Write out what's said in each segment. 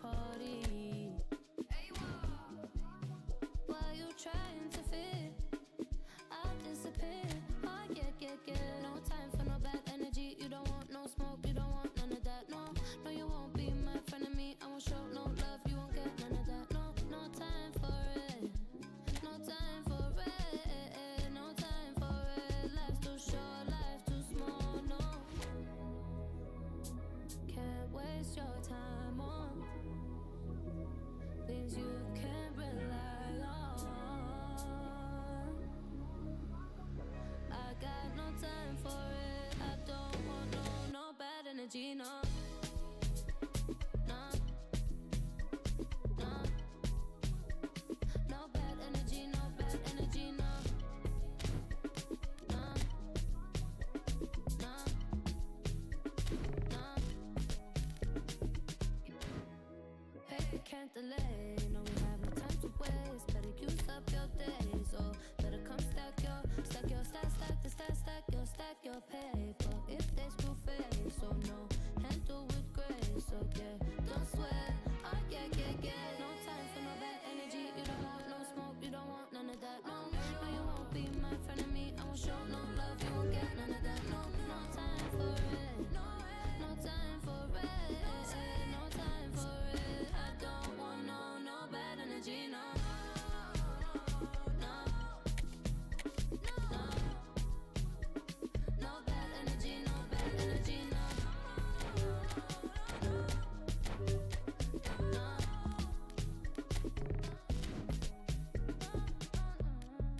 party. Why you trying to fit? I'll disappear. Oh yeah. No time for no bad energy. You don't want no smoke, you don't want none of that. No, no, you won't be my friend of me. I won't show no love, you won't get none of that. No, no time for it. No time for it. No time for it. Life's too short, life's too small. No, can't waste your time on things you can't rely on. I got no time for it. I don't want no bad energy, no. No, no. No bad energy, no bad energy, no. No, no, no. Paper can't delay. No, we have no time to waste. Better use up your days, or better come stack your stack your paper. If they screw face, so no, handle with grace. So yeah, don't sweat. Oh yeah. No time for no bad energy. You don't want no smoke, you don't want none of that. No, no, you won't be my friend of me. I won't show no love, you won't get none of that. No, no time for it. No time for it. No time for it. I don't want no bad energy. No. No bad energy, no bad energy, no.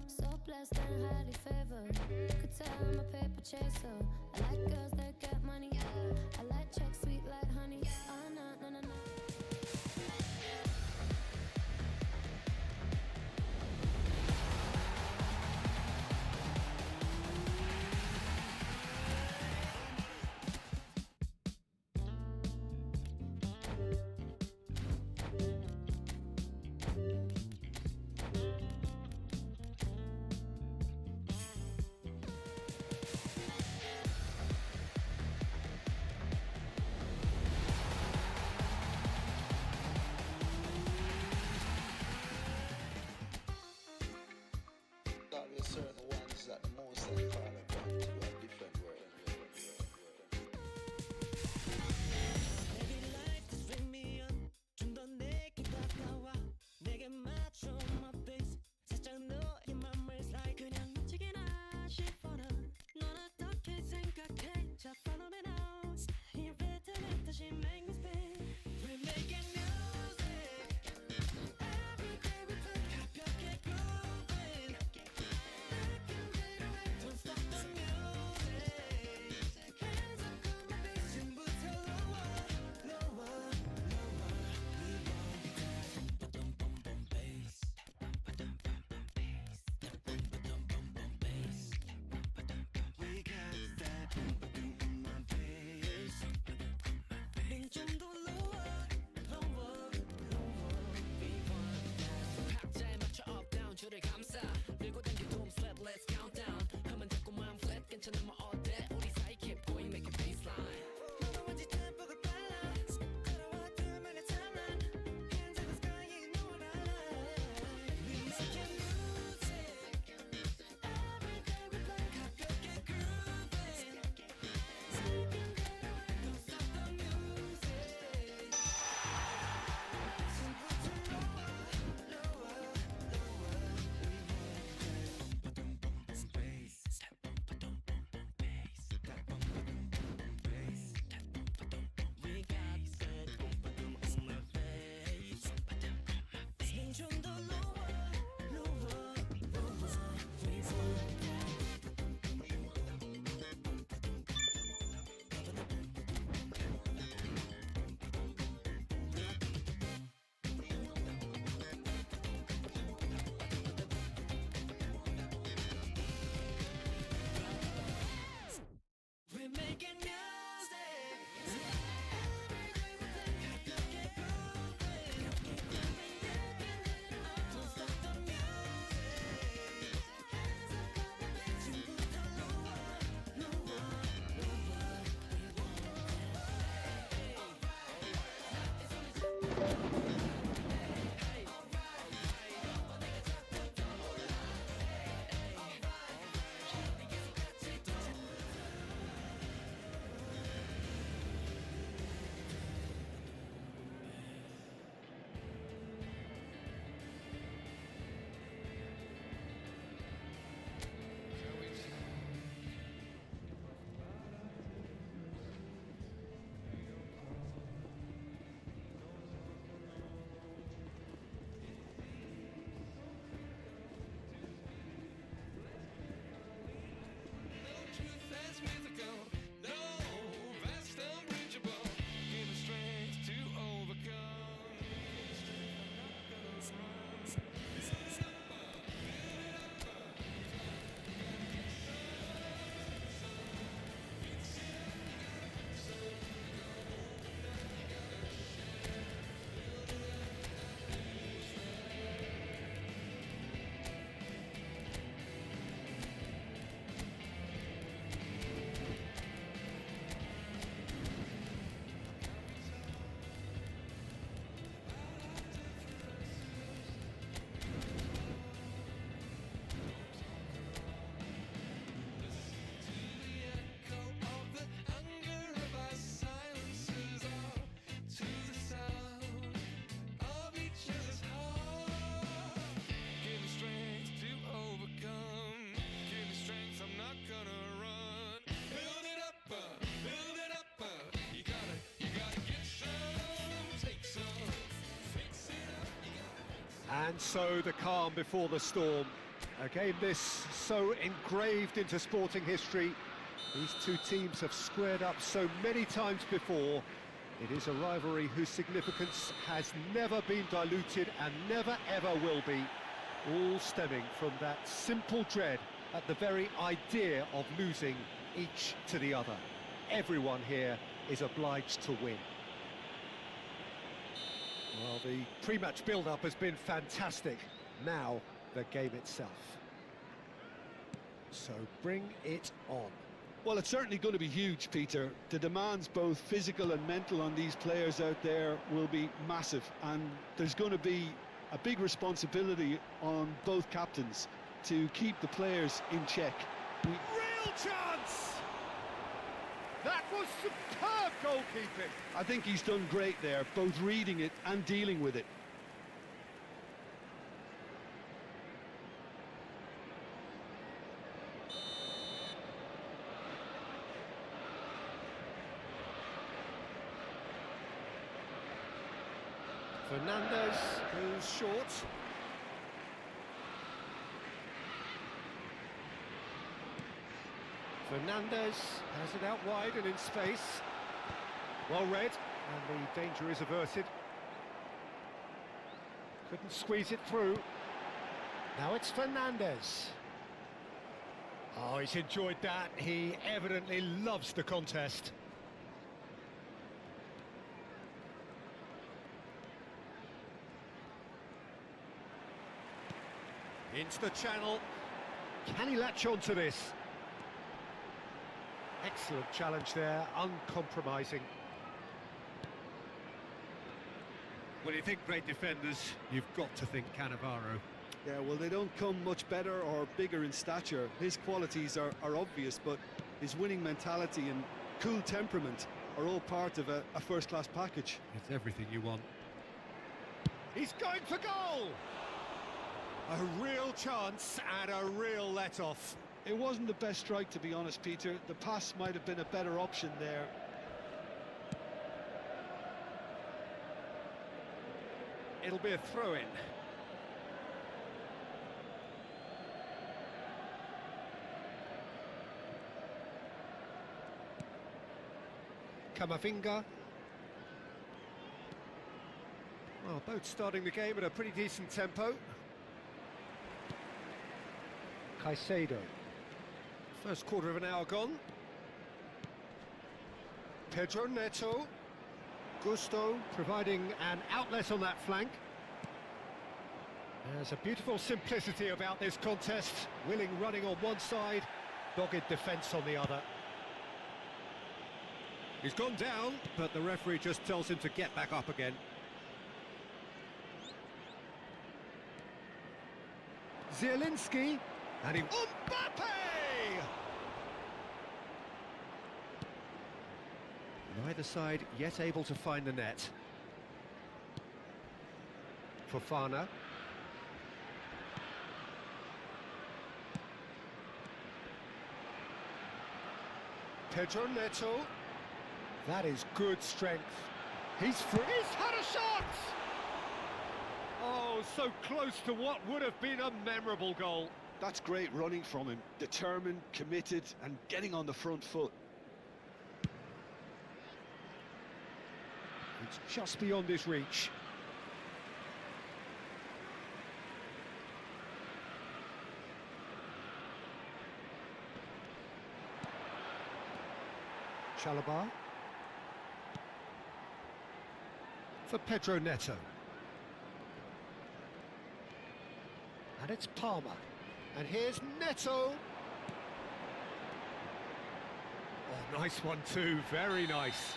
So blessed and highly favored. Could tell I'm a paper chaser. I like girls that get money. I like checks sweet like honey. Oh no. There are certain ones that the most I call upon to a different world. Baby, life just bring me up. 좀 더 내게 다가와. 내게 맞춰 my face. 살짝 너의 맘을 slide. 그냥 미치기나 싶어 난. 넌 어떻게 생각해? 자, follow me now. 이 리듬에 다시 make me spin. We're making music. Every day we play 가볍게 grooving. Don't stop the music. Hands up on my face. 지금부터 lower. We want that. Ba-dum bum bum bass. Ba-dum bum bum bass. Ba-dum bum bum bass. We got that. Ba-dum on my bass. 좀 더 lower. We want that. 박자에 맞춰 up down 줄을 감싸. 밀고 당겨 doom flat let's count down. 하면 자꾸만 flat 괜찮으면 어때? 우리 사이 keep going make it baseline. 너도 왠지 tempo가 빨라. 걸어와 두 명의 timeline. Hands in the sky you know what I like. We making music. Every day we play 가볍게 grooving. Don't stop the music. 지금부터 lower. We want that. Ba-dum bum bum bass. Ba-dum bum bum And so the calm before the storm. A game this so engraved into sporting history. These two teams have squared up so many times before. It is a rivalry whose significance has never been diluted and never ever will be. All stemming from that simple dread at the very idea of losing each to the other. Everyone here is obliged to win. Well, the pre-match build-up has been fantastic. Now, the game itself. So bring it on. Well, it's certainly going to be huge, Peter. The demands, both physical and mental, on these players out there will be massive, and there's going to be a big responsibility on both captains to keep the players in check. Real chance! That was superb goalkeeping. I think he's done great there, both reading it and dealing with it. Fernandez goes short. Fernandez has it out wide and in space. Well read, and the danger is averted. Couldn't squeeze it through. Now it's Fernandez. Oh, he's enjoyed that. He evidently loves the contest. Into the channel. Can he latch on to this? Excellent challenge there, uncompromising. When you think great defenders, you've got to think Cannavaro. Yeah, well, they don't come much better or bigger in stature. His qualities are obvious, but his winning mentality and cool temperament are all part of a first-class package. It's everything you want. He's going for goal! A real chance and a real let-off. It wasn't the best strike, to be honest, Peter. The pass might have been a better option there. It'll be a throw-in. Camavinga. Well, both starting the game at a pretty decent tempo. Caicedo. First quarter of an hour gone. Pedro Neto. Gusto providing an outlet on that flank. There's a beautiful simplicity about this contest. Willing running on one side, dogged defence on the other. He's gone down, but the referee just tells him to get back up again. Zielinski, and he... Mbappe! Neither side yet able to find the net. Fofana. Pedro Neto. That is good strength. He's free. He's had a shot! Oh, so close to what would have been a memorable goal. That's great running from him. Determined, committed, and getting on the front foot. It's just beyond his reach. Chalobah. For Pedro Neto. And it's Palmer. And here's Neto. Oh, nice one too, very nice.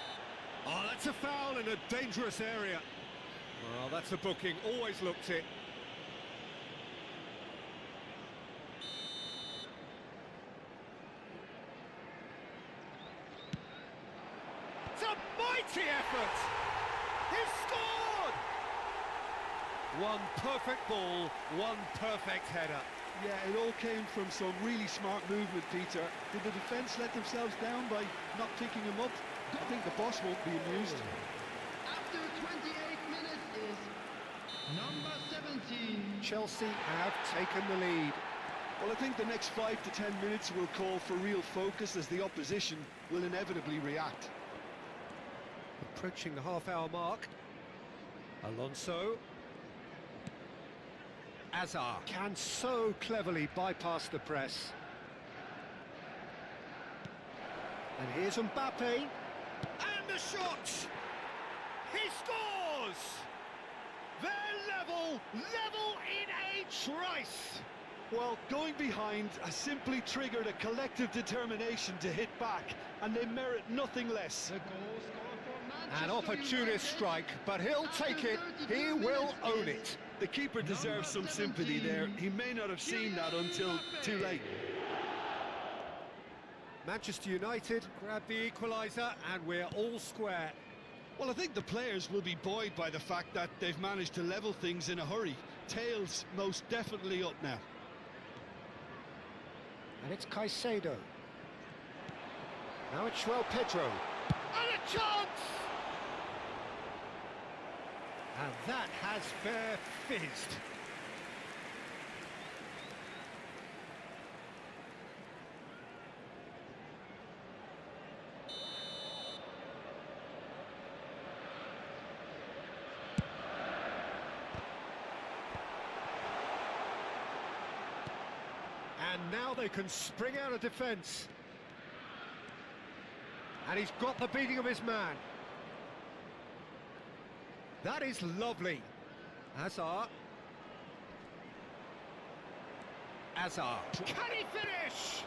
Oh, that's a foul in a dangerous area. Well, that's a booking, always looked it. It's a mighty effort! He's scored! One perfect ball, one perfect header. Yeah, it all came from some really smart movement, Peter. Did the defence let themselves down by not picking him up? I think the boss won't be amused. After 28 minutes is number 17. Chelsea have taken the lead. Well, I think the next 5 to 10 minutes will call for real focus as the opposition will inevitably react. Approaching the half-hour mark. Alonso. Azar can so cleverly bypass the press. And here's Mbappe. And the shot! He scores! They're level in a trice! Well, going behind has simply triggered a collective determination to hit back, and they merit nothing less. The goal scorer for Manchester An opportunist United. strike, but he'll take it. He will own it. The keeper deserves some sympathy there. He may not have seen that until too late. Manchester United grab the equaliser, and we're all square. Well, I think the players will be buoyed by the fact that they've managed to level things in a hurry. Tails most definitely up now. And it's Caicedo. Now it's João Pedro. And a chance! And that has fair fizzed. And now they can spring out of defence. And he's got the beating of his man. That is lovely. Azar. Can he finish?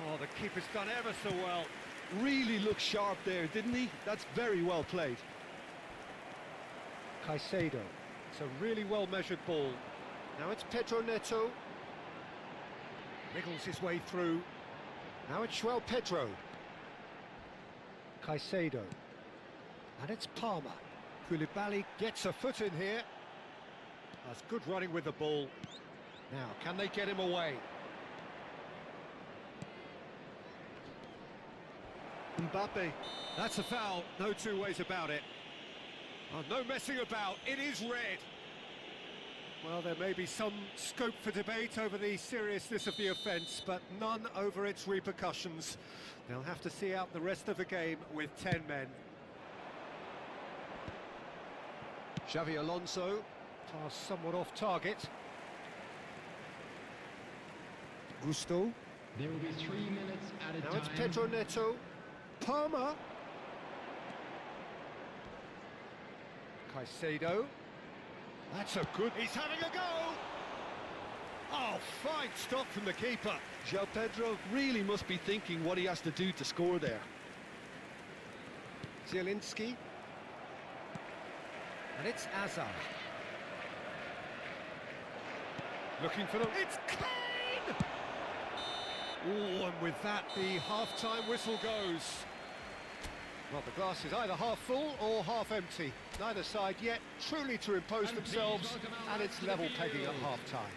Oh, the keeper's done ever so well. Really looked sharp there, didn't he? That's very well played. Caicedo. It's a really well-measured ball. Now it's Pedro Neto. Wriggles his way through. Now it's João Pedro. Caicedo. And it's Palmer. Koulibaly gets a foot in here. That's good running with the ball. Now, can they get him away? Mbappe. That's a foul, no two ways about it. Oh, no messing about, it is red. Well, there may be some scope for debate over the seriousness of the offence, but none over its repercussions. They'll have to see out the rest of the game with 10 men. Xavi Alonso, pass somewhat off target. Gusto. There will be 3 minutes at a Now time. it's Pedro Neto. Palmer. Caicedo. That's a good... He's having a go! Oh, fine stop from the keeper. João Pedro really must be thinking what he has to do to score there. Zielinski. And it's Azar. Looking for the... It's Kane! Oh, and with that, the half-time whistle goes. Well, the glass is either half full or half empty. Neither side yet truly to impose themselves, and it's level pegging at half-time.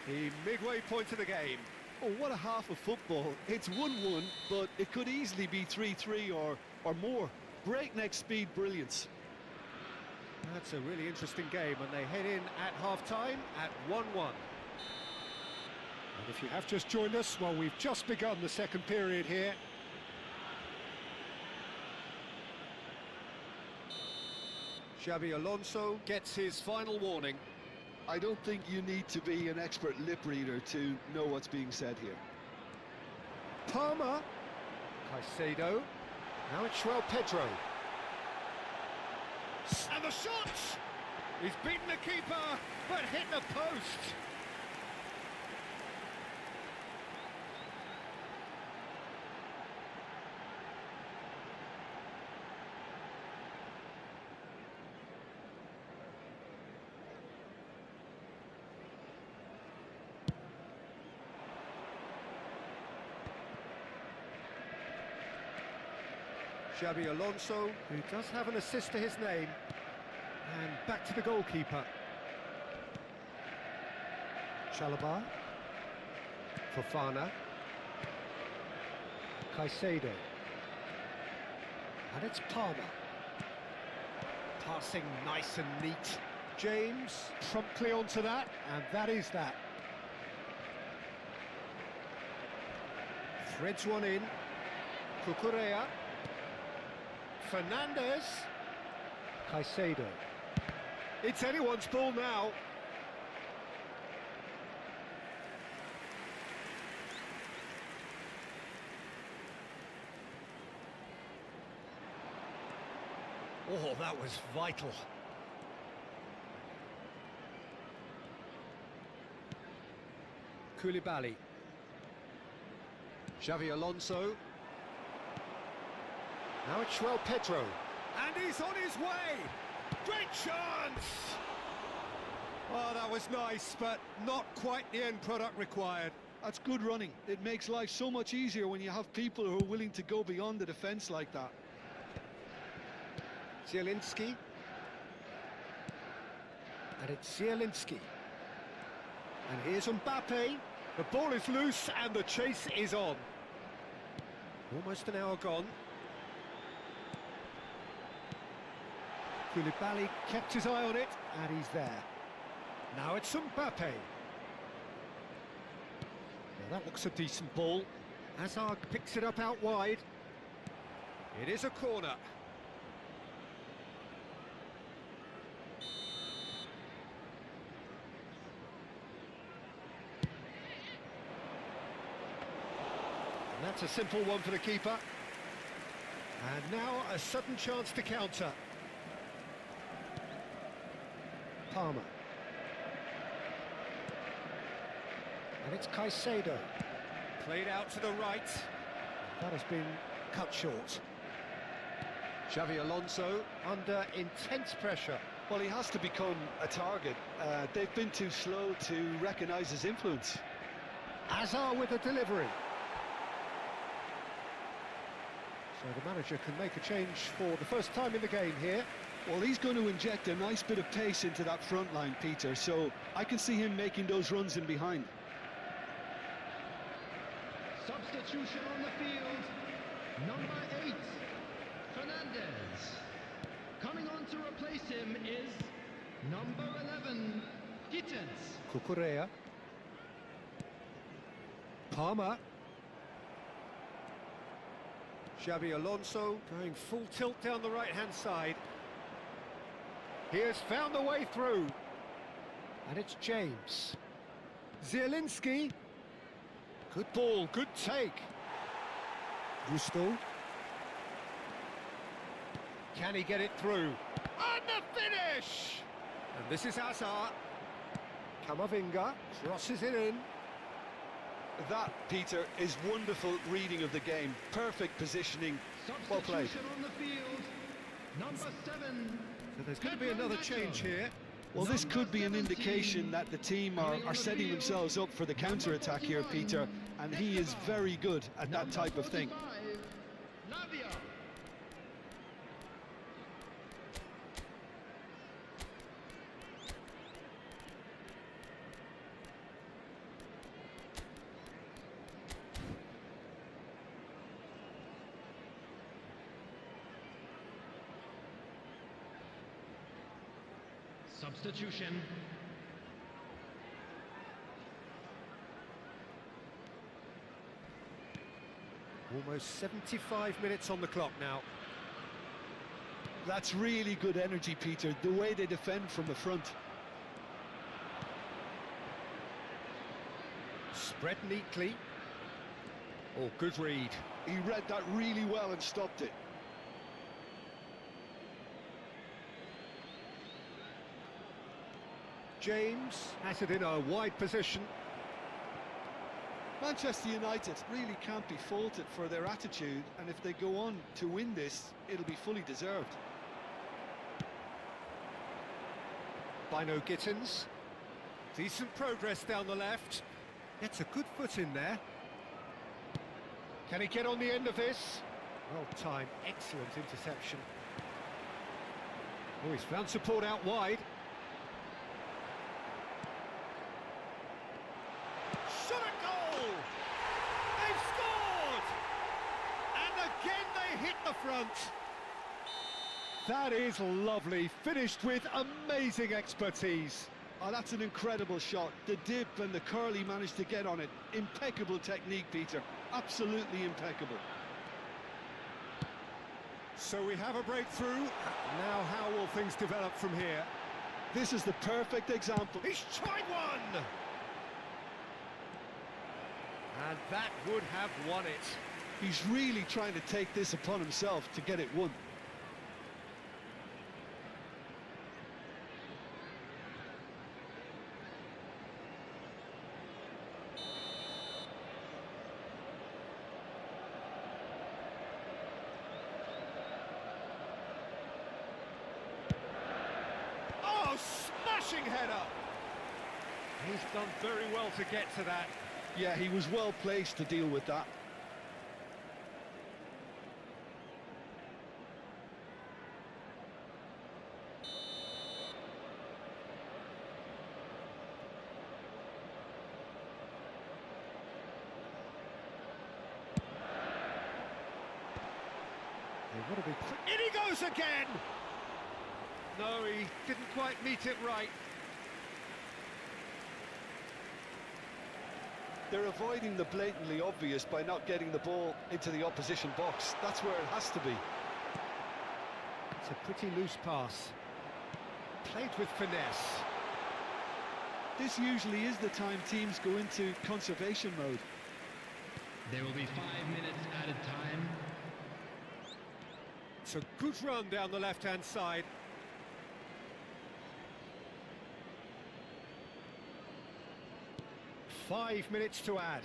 The midway point of the game. Oh, what a half of football. It's 1-1, but it could easily be 3-3 or more. Breakneck speed brilliance. That's a really interesting game, and they head in at half-time at 1-1. And if you have just joined us, well, we've just begun the second period here. Xabi Alonso gets his final warning. I don't think you need to be an expert lip reader to know what's being said here. Palmer. Caicedo. Now it's João Pedro. And the shot! He's beaten the keeper, but hit the post. Xabi Alonso, who does have an assist to his name. And back to the goalkeeper. Chalobah. Fofana. Caicedo. And it's Palmer. Passing nice and neat. James promptly onto that, and that is that. Threads one in. Cucurella. Fernandez. Caicedo. It's anyone's ball now. Oh, that was vital. Koulibaly. Xabi Alonso. Now it's João Pedro. And he's on his way! Great chance! Oh, that was nice, but not quite the end product required. That's good running. It makes life so much easier when you have people who are willing to go beyond the defence like that. Zielinski. And it's Zielinski. And here's Mbappe. The ball is loose and the chase is on. Almost an hour gone. Koulibaly kept his eye on it, and he's there. Now it's Mbappe. Now that looks a decent ball. Hazard picks it up out wide. It is a corner. And that's a simple one for the keeper. And now a sudden chance to counter. Palmer. And it's Caicedo. Played out to the right. That has been cut short. Xabi Alonso under intense pressure. Well, he has to become a target. They've been too slow to recognise his influence. Hazard with a delivery. So the manager can make a change for the first time in the game here. Well, he's going to inject a nice bit of pace into that front line, Peter, so I can see him making those runs in behind. Substitution on the field. Number 8, Fernandez. Coming on to replace him is number 11, Gittens. Cucurella. Palmer. Xabi Alonso going full tilt down the right-hand side. He has found the way through. And it's James. Zielinski. Good ball, good take. Gusto. Can he get it through? And the finish! And this is Hazard. Camavinga crosses it in. That, Peter, is wonderful reading of the game. Perfect positioning. Well played. Substitution on the field. Number 7. So there's going to be another change here. Well, this could be an indication that the team are setting themselves up for the counter-attack here, Peter, and he is very good at that type of thing. Substitution. Almost 75 minutes on the clock now. That's really good energy, Peter, the way they defend from the front. Spread neatly. Oh, good read. He read that really well and stopped it. James has it in a wide position. Manchester United really can't be faulted for their attitude, and if they go on to win this, it'll be fully deserved. Bino Gittins. Decent progress down the left. Gets a good foot in there. Can he get on the end of this? Well timed, excellent interception. Oh, he's found support out wide. Shot a goal! They've scored! And again they hit the front. That is lovely, finished with amazing expertise. Oh, that's an incredible shot. The dip and the curl he managed to get on it. Impeccable technique, Peter. Absolutely impeccable. So we have a breakthrough. Now how will things develop from here? This is the perfect example. He's tried one! And that would have won it. He's really trying to take this upon himself to get it won. Oh, smashing header! He's done very well to get to that. Yeah, he was well placed to deal with that. They want to be quick. In he goes again! No, he didn't quite meet it right. They're avoiding the blatantly obvious by not getting the ball into the opposition box. That's where it has to be. It's a pretty loose pass. Played with finesse. This usually is the time teams go into conservation mode. There will be 5 minutes added time. It's a good run down the left-hand side. Five minutes to add.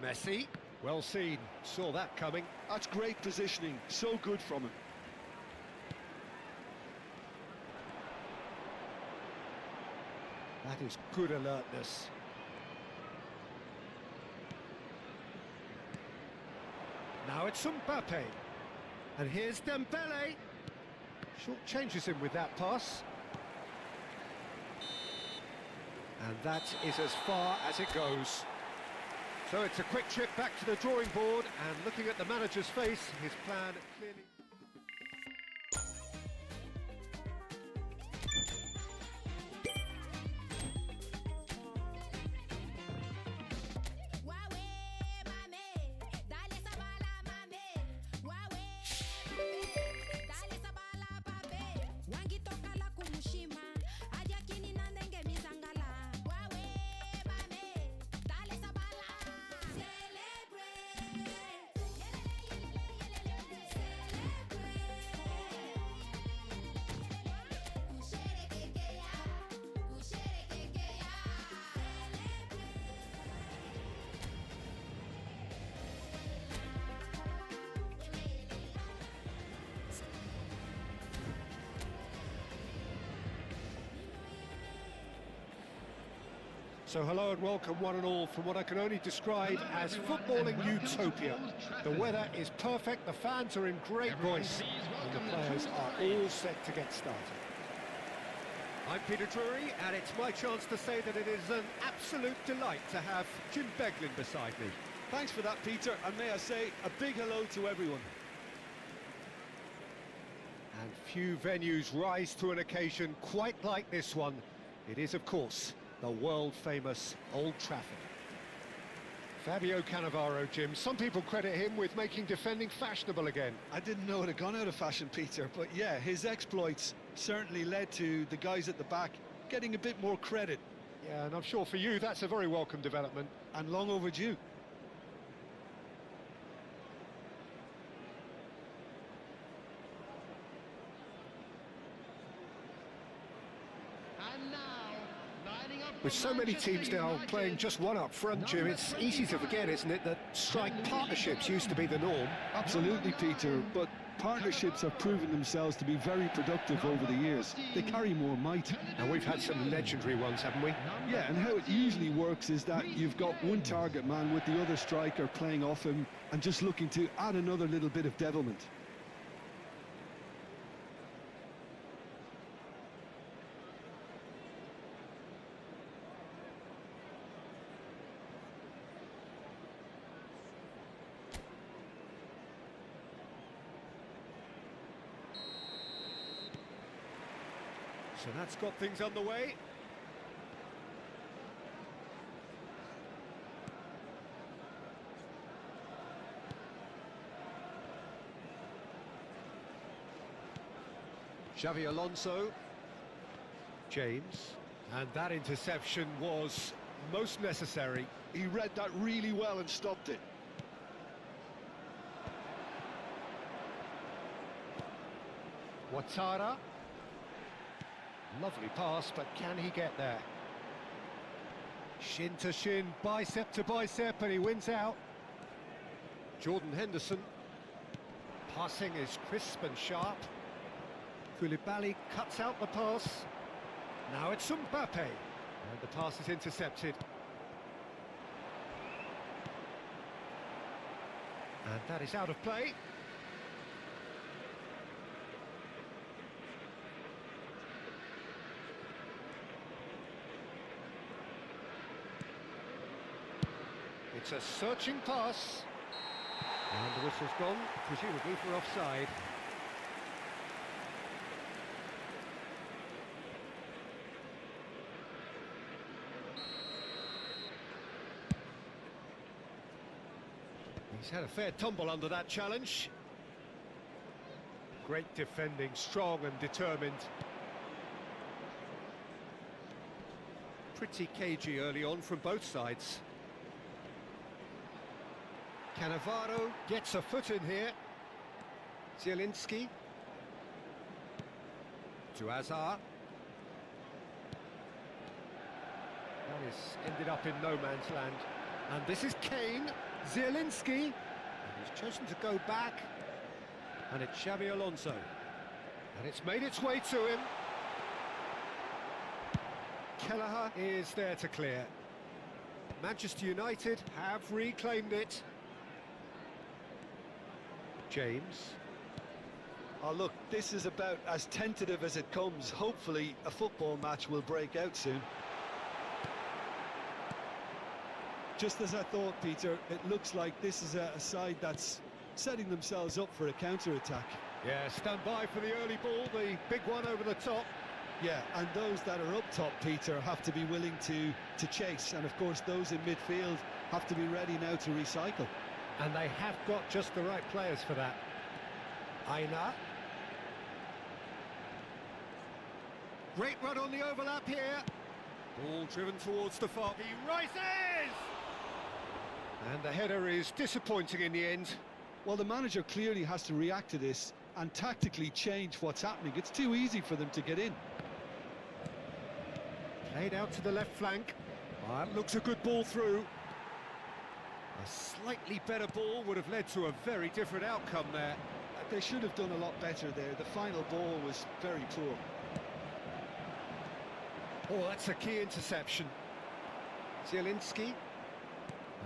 Messi, well seen, saw that coming. That's great positioning, so good from him. That is good alertness. Now it's Mbappe. And here's Dembele. Short changes him with that pass. And that is as far as it goes. So it's a quick trip back to the drawing board, and looking at the manager's face, his plan clearly... So hello and welcome one and all from what I can only describe as footballing utopia. The weather is perfect, the fans are in great voice, and the players are all set to get started. I'm Peter Drury, and it's my chance to say that it is an absolute delight to have Jim Beglin beside me. Thanks for that, Peter, and may I say a big hello to everyone. And few venues rise to an occasion quite like this one. It is, of course, the world-famous Old Trafford. Fabio Cannavaro, Jim. Some people credit him with making defending fashionable again. I didn't know it had gone out of fashion, Peter, but yeah, his exploits certainly led to the guys at the back getting a bit more credit. Yeah, and I'm sure for you that's a very welcome development. And long overdue. With so many teams now playing just one up front, Jim, it's easy to forget, isn't it, that strike partnerships used to be the norm. Absolutely, Peter, but partnerships have proven themselves to be very productive over the years. They carry more might. And we've had some legendary ones, haven't we? Yeah, and how it usually works is that you've got one target man with the other striker playing off him and just looking to add another little bit of devilment. So that's got things underway. Xavi Alonso. James. And that interception was most necessary. He read that really well and stopped it. Ouattara. Lovely pass, but can he get there? Shin to shin, bicep to bicep, and he wins out. Jordan Henderson. Passing is crisp and sharp. Koulibaly cuts out the pass. Now it's Mbappe. And the pass is intercepted. And that is out of play. It's a searching pass. And the whistle's gone, presumably for offside. He's had a fair tumble under that challenge. Great defending, strong and determined. Pretty cagey early on from both sides. Cannavaro gets a foot in here. Zielinski. To Azar. That is ended up in no man's land. And this is Kane. Zielinski. And he's chosen to go back. And it's Xavi Alonso. And it's made its way to him. Kelleher is there to clear. Manchester United have reclaimed it. James. Oh, look, this is about as tentative as it comes. Hopefully, a football match will break out soon. Just as I thought, Peter, it looks like this is a side that's setting themselves up for a counter-attack. Yeah, stand by for the early ball, the big one over the top. Yeah, and those that are up top, Peter, have to be willing to chase. And, of course, those in midfield have to be ready now to recycle. And they have got just the right players for that. Aina. Great run on the overlap here. Ball driven towards the far. He rises! And the header is disappointing in the end. Well, the manager clearly has to react to this and tactically change what's happening. It's too easy for them to get in. Played out to the left flank. That looks a good ball through. A slightly better ball would have led to a very different outcome there. They should have done a lot better there. The final ball was very poor. Oh, that's a key interception. Zielinski.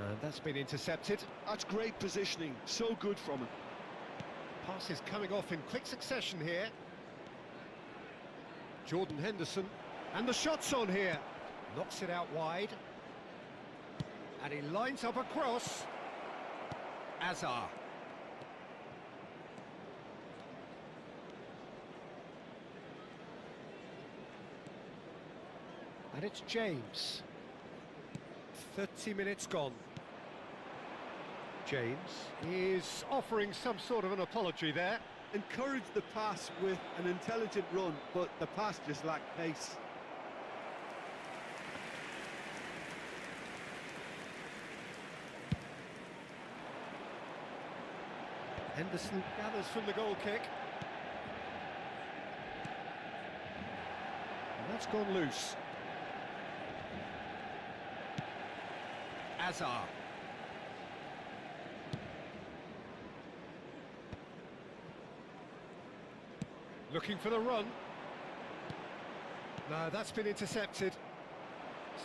And that's been intercepted. That's great positioning, so good from him. Pass is coming off in quick succession here. Jordan Henderson. And the shot's on here. Knocks it out wide. And he lines up a cross. Azar. And it's James. 30 minutes gone. James is offering some sort of an apology there. Encouraged the pass with an intelligent run, but the pass just lacked pace. Henderson gathers from the goal kick. And that's gone loose. Azar. Looking for the run. No, that's been intercepted.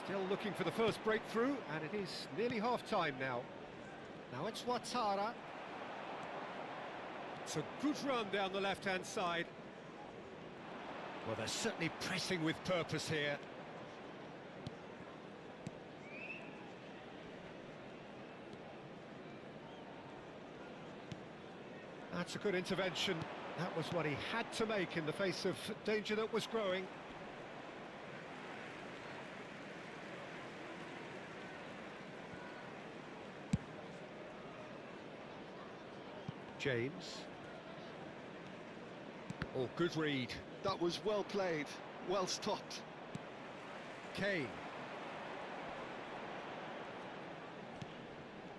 Still looking for the first breakthrough, and it is nearly half-time now. Now it's Ouattara. It's a good run down the left-hand side. Well, they're certainly pressing with purpose here. That's a good intervention. That was what he had to make in the face of danger that was growing. James. Oh, good read. That was well played, well stopped. Kane.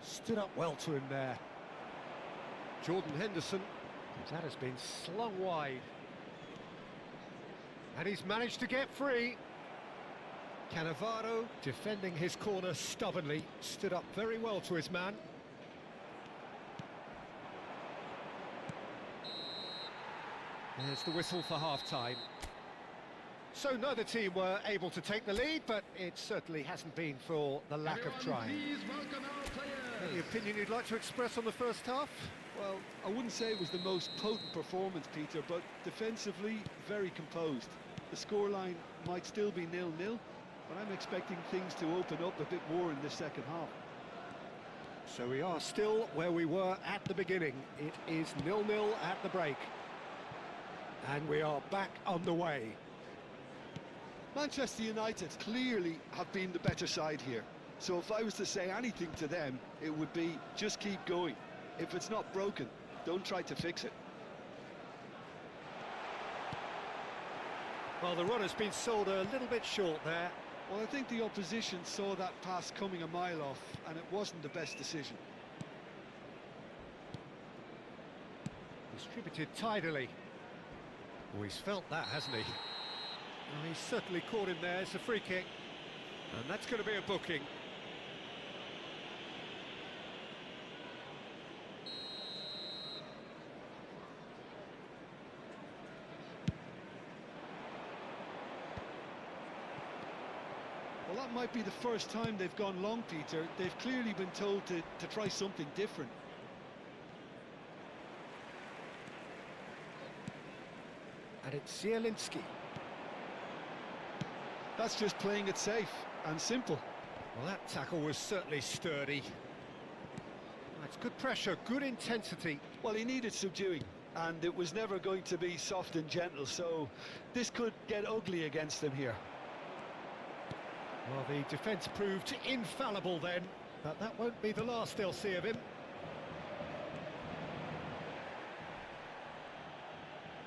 Stood up well to him there. Jordan Henderson. That has been slung wide. And he's managed to get free. Cannavaro defending his corner stubbornly. Stood up very well to his man. There's the whistle for half-time. So neither team were able to take the lead, but it certainly hasn't been for the lack of trying. Please welcome our players. Any opinion you'd like to express on the first half? Well, I wouldn't say it was the most potent performance, Peter, but defensively, very composed. The scoreline might still be 0-0, but I'm expecting things to open up a bit more in the second half. So we are still where we were at the beginning. It is 0-0 at the break. And we are back underway. Manchester United clearly have been the better side here. So if I was to say anything to them, it would be just keep going. If it's not broken, don't try to fix it. Well, the run has been sold a little bit short there. Well, I think the opposition saw that pass coming a mile off, and it wasn't the best decision. Distributed tidily. Oh, he's felt that, hasn't he? Well, he's certainly caught him there. It's a free kick. And that's going to be a booking. Well, that might be the first time they've gone long, Peter. They've clearly been told to try something different. And it's Zielinski. That's just playing it safe and simple. Well, that tackle was certainly sturdy. That's good pressure, good intensity. Well, he needed subduing, and it was never going to be soft and gentle, so this could get ugly against them here. Well, the defence proved infallible then, but that won't be the last they'll see of him.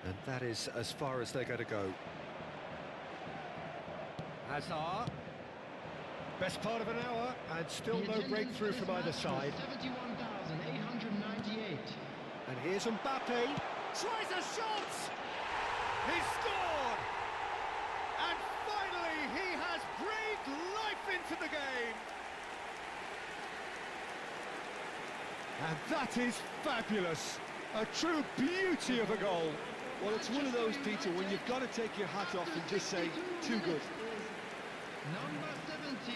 And that is as far as they're going to go. Hazard. Best part of an hour, and still no breakthrough from either side. 71,898. And here's Mbappe. Tries a shot! He scored! And finally, he has breathed life into the game! And that is fabulous. A true beauty of a goal. Well, it's one of those, Peter, when you've got to take your hat off and just say, too good. Number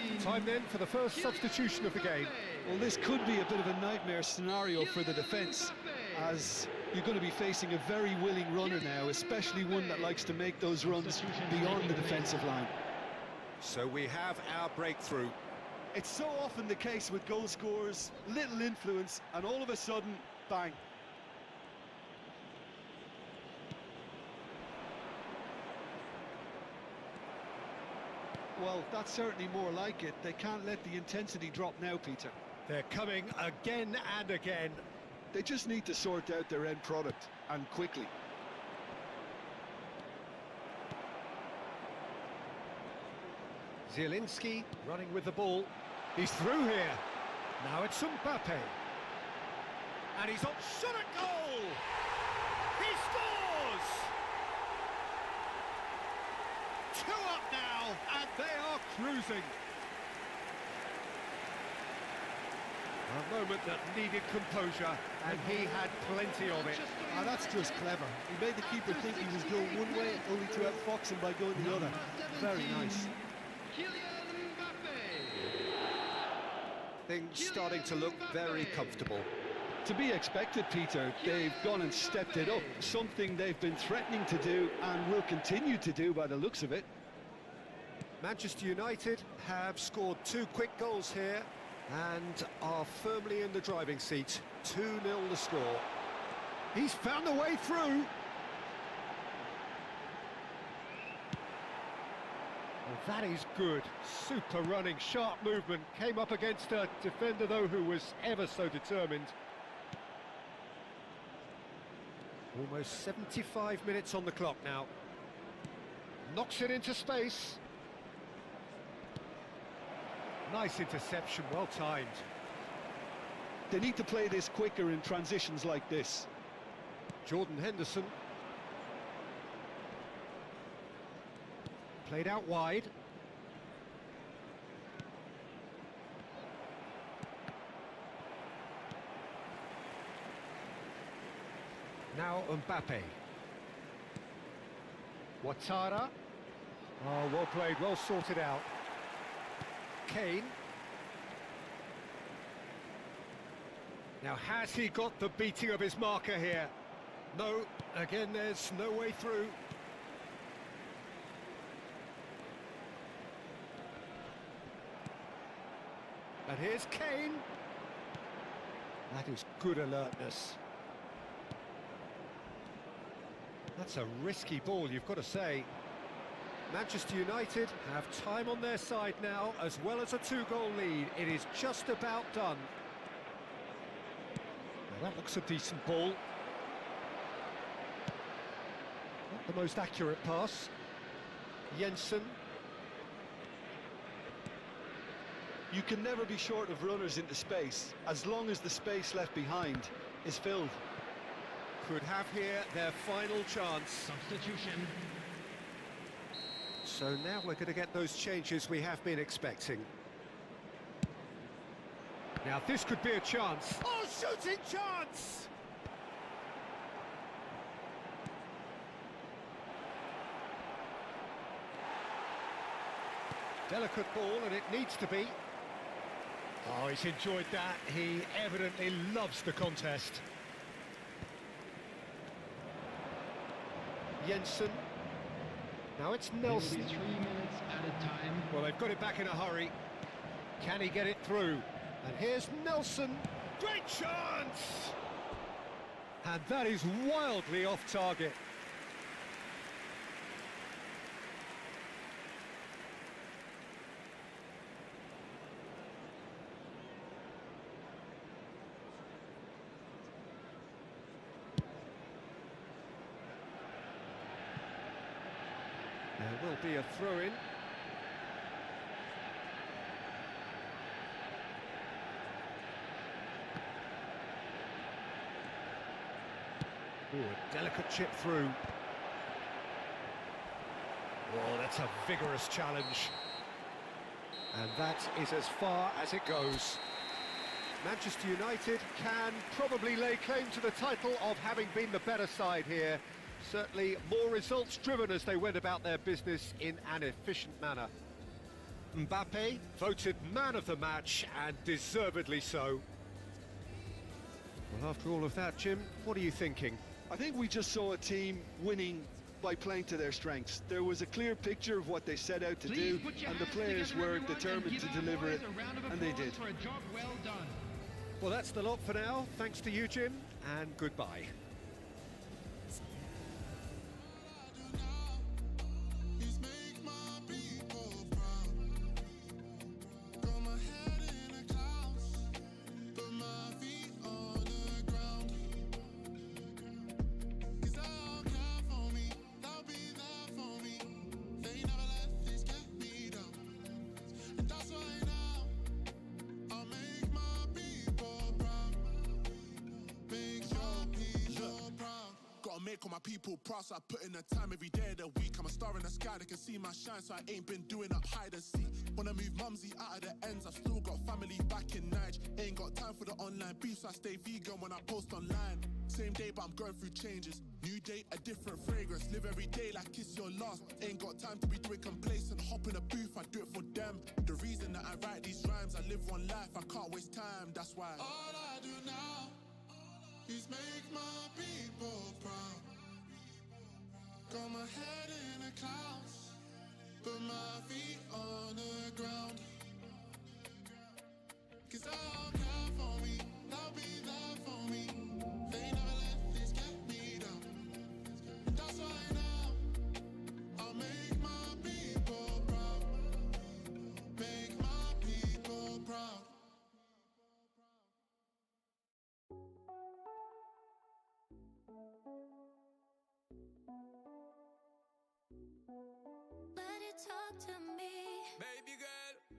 17. Time then for the first substitution of the game. Well, this could be a bit of a nightmare scenario for the defence, as you're going to be facing a very willing runner now, especially one that likes to make those runs beyond the defensive line. So we have our breakthrough. It's so often the case with goal scorers, little influence, and all of a sudden, bang. Well, that's certainly more like it. They can't let the intensity drop now, Peter. They're coming again and again. They just need to sort out their end product, and quickly. Zielinski running with the ball. He's through here. Now it's Mbappe. And he's on shot at goal! He scores! 2 up now, and they are cruising. A moment that needed composure, and he had plenty of it. Ah, that's just clever. He made the keeper think he was going one way, only to outfox him by going the other. Very nice. Things starting to look very comfortable. To be expected, Peter. They've gone and stepped it up, something they've been threatening to do and will continue to do by the looks of it. Manchester United have scored 2 quick goals here and are firmly in the driving seat. 2-0 the score. He's found the way through. Well, that is good. Super running, sharp movement. Came up against a defender, though, who was ever so determined. Almost 75 minutes on the clock now. Knocks it into space. Nice interception, well timed. They need to play this quicker in transitions like this. Jordan Henderson. Played out wide. Now Mbappe. Ouattara. Oh, well played, well sorted out. Kane. Now, has he got the beating of his marker here? No, again, there's no way through. And here's Kane. That is good alertness. That's a risky ball, you've got to say. Manchester United have time on their side now, as well as a 2-goal lead. It is just about done. Now that looks a decent ball. Not the most accurate pass. Jensen. You can never be short of runners into space, as long as the space left behind is filled. Could have here their final chance. Substitution. So now we're going to get those changes we have been expecting. Now this could be a chance. Oh, shooting chance! Delicate ball, and it needs to be. Oh, he's enjoyed that. He evidently loves the contest. Jensen. Now it's Nelson. 3 minutes at a time. Well, they've got it back in a hurry. Can he get it through? And here's Nelson. Great chance! And that is wildly off target. There will be a throw-in. Ooh, a delicate chip through. Oh, that's a vigorous challenge. And that is as far as it goes. Manchester United can probably lay claim to the title of having been the better side here. Certainly more results driven as they went about their business in an efficient manner. Mbappe, voted man of the match, and deservedly so. Well, after all of that, Jim, what are you thinking? I think we just saw a team winning by playing to their strengths. There was a clear picture of what they set out to do, and the players were determined to deliver it, and they did. For a job well done. Well, that's the lot for now. Thanks to you, Jim, and goodbye. Make all my people proud, so I put in the time every day of the week. I'm a star in the sky, they can see my shine, so I ain't been doing up hide and seek. When I move mumsy out of the ends, I've still got family back in Nige. Ain't got time for the online beef, so I stay vegan when I post online. Same day, but I'm going through changes. New day, a different fragrance. Live every day like it's your last. Ain't got time to be doing complacent. Hop in a booth, I do it for them. The reason that I write these rhymes, I live one life, I can't waste time, that's why. All I do now is make my people proud. Got my head in the clouds, put my feet on the ground. Cause they'll care for me, they'll be there for me. They never let this get me down. That's why now I'll make my people proud. Make my people proud. Let it talk to me. Baby girl,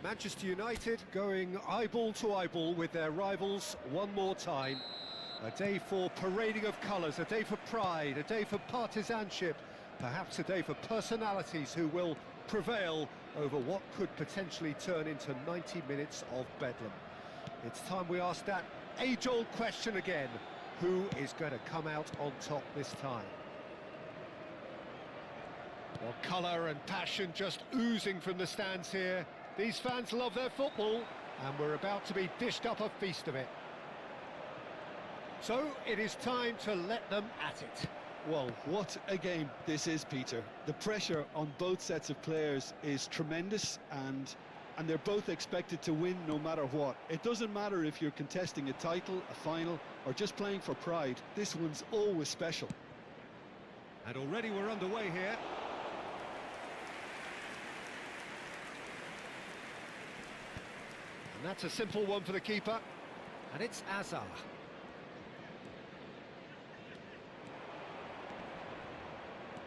Manchester United going eyeball to eyeball with their rivals one more time. A day for parading of colours, a day for pride, a day for partisanship, perhaps a day for personalities who will prevail over what could potentially turn into 90 minutes of bedlam. It's time we ask that age-old question again. Who is going to come out on top this time? Well, colour and passion just oozing from the stands here. These fans love their football, and we're about to be dished up a feast of it. So, it is time to let them at it. Well, what a game this is, Peter. The pressure on both sets of players is tremendous, and they're both expected to win no matter what. It doesn't matter if you're contesting a title, a final, or just playing for pride. This one's always special. And already we're underway here. And that's a simple one for the keeper. And it's Azar.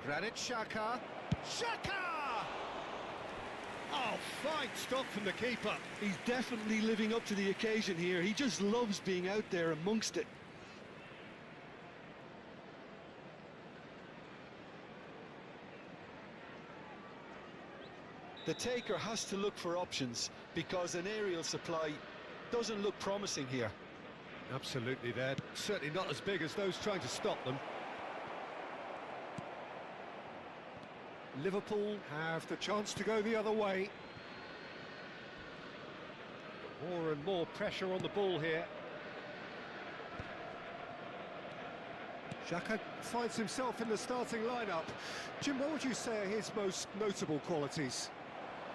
Granit Xhaka. Xhaka! Oh, fine stop from the keeper. He's definitely living up to the occasion here. He just loves being out there amongst it. The taker has to look for options because an aerial supply doesn't look promising here. Absolutely, they're certainly not as big as those trying to stop them. Liverpool have the chance to go the other way. More and more pressure on the ball here. Xhaka finds himself in the starting lineup. Jim, what would you say are his most notable qualities?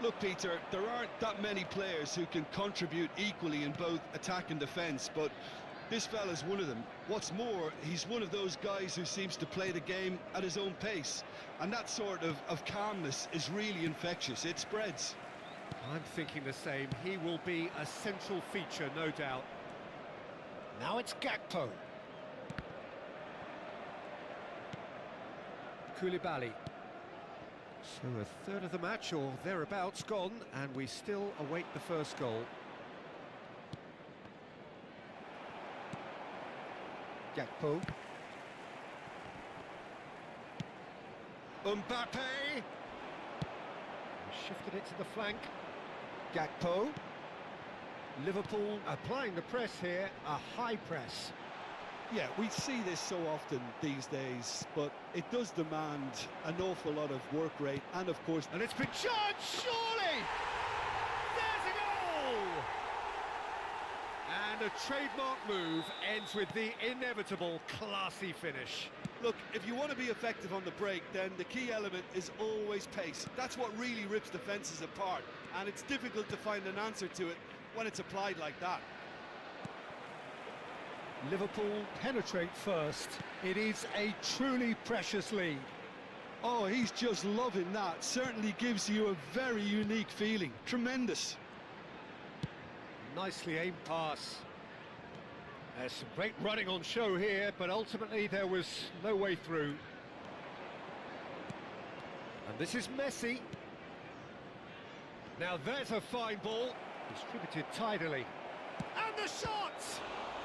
Look, Peter, there aren't that many players who can contribute equally in both attack and defence, but this fella's one of them. What's more, he's one of those guys who seems to play the game at his own pace, and that sort of calmness is really infectious. It spreads. I'm thinking the same. He will be a central feature, no doubt. Now it's Gakpo. Koulibaly. So a third of the match, or thereabouts, gone, and we still await the first goal. Gakpo. Mbappe. Shifted it to the flank. Gakpo. Liverpool applying the press here, a high press. Yeah, we see this so often these days, but it does demand an awful lot of work rate, and of course... And it's been charged, surely! There's a goal! And a trademark move ends with the inevitable classy finish. Look, if you want to be effective on the break, then the key element is always pace. That's what really rips defences apart, and it's difficult to find an answer to it when it's applied like that. Liverpool penetrate first. It is a truly precious lead. Oh, he's just loving that. Certainly gives you a very unique feeling. Tremendous. Nicely aimed pass. There's some great running on show here, but ultimately there was no way through. And this is Messi. Now there's a fine ball. Distributed tidily. And the shot!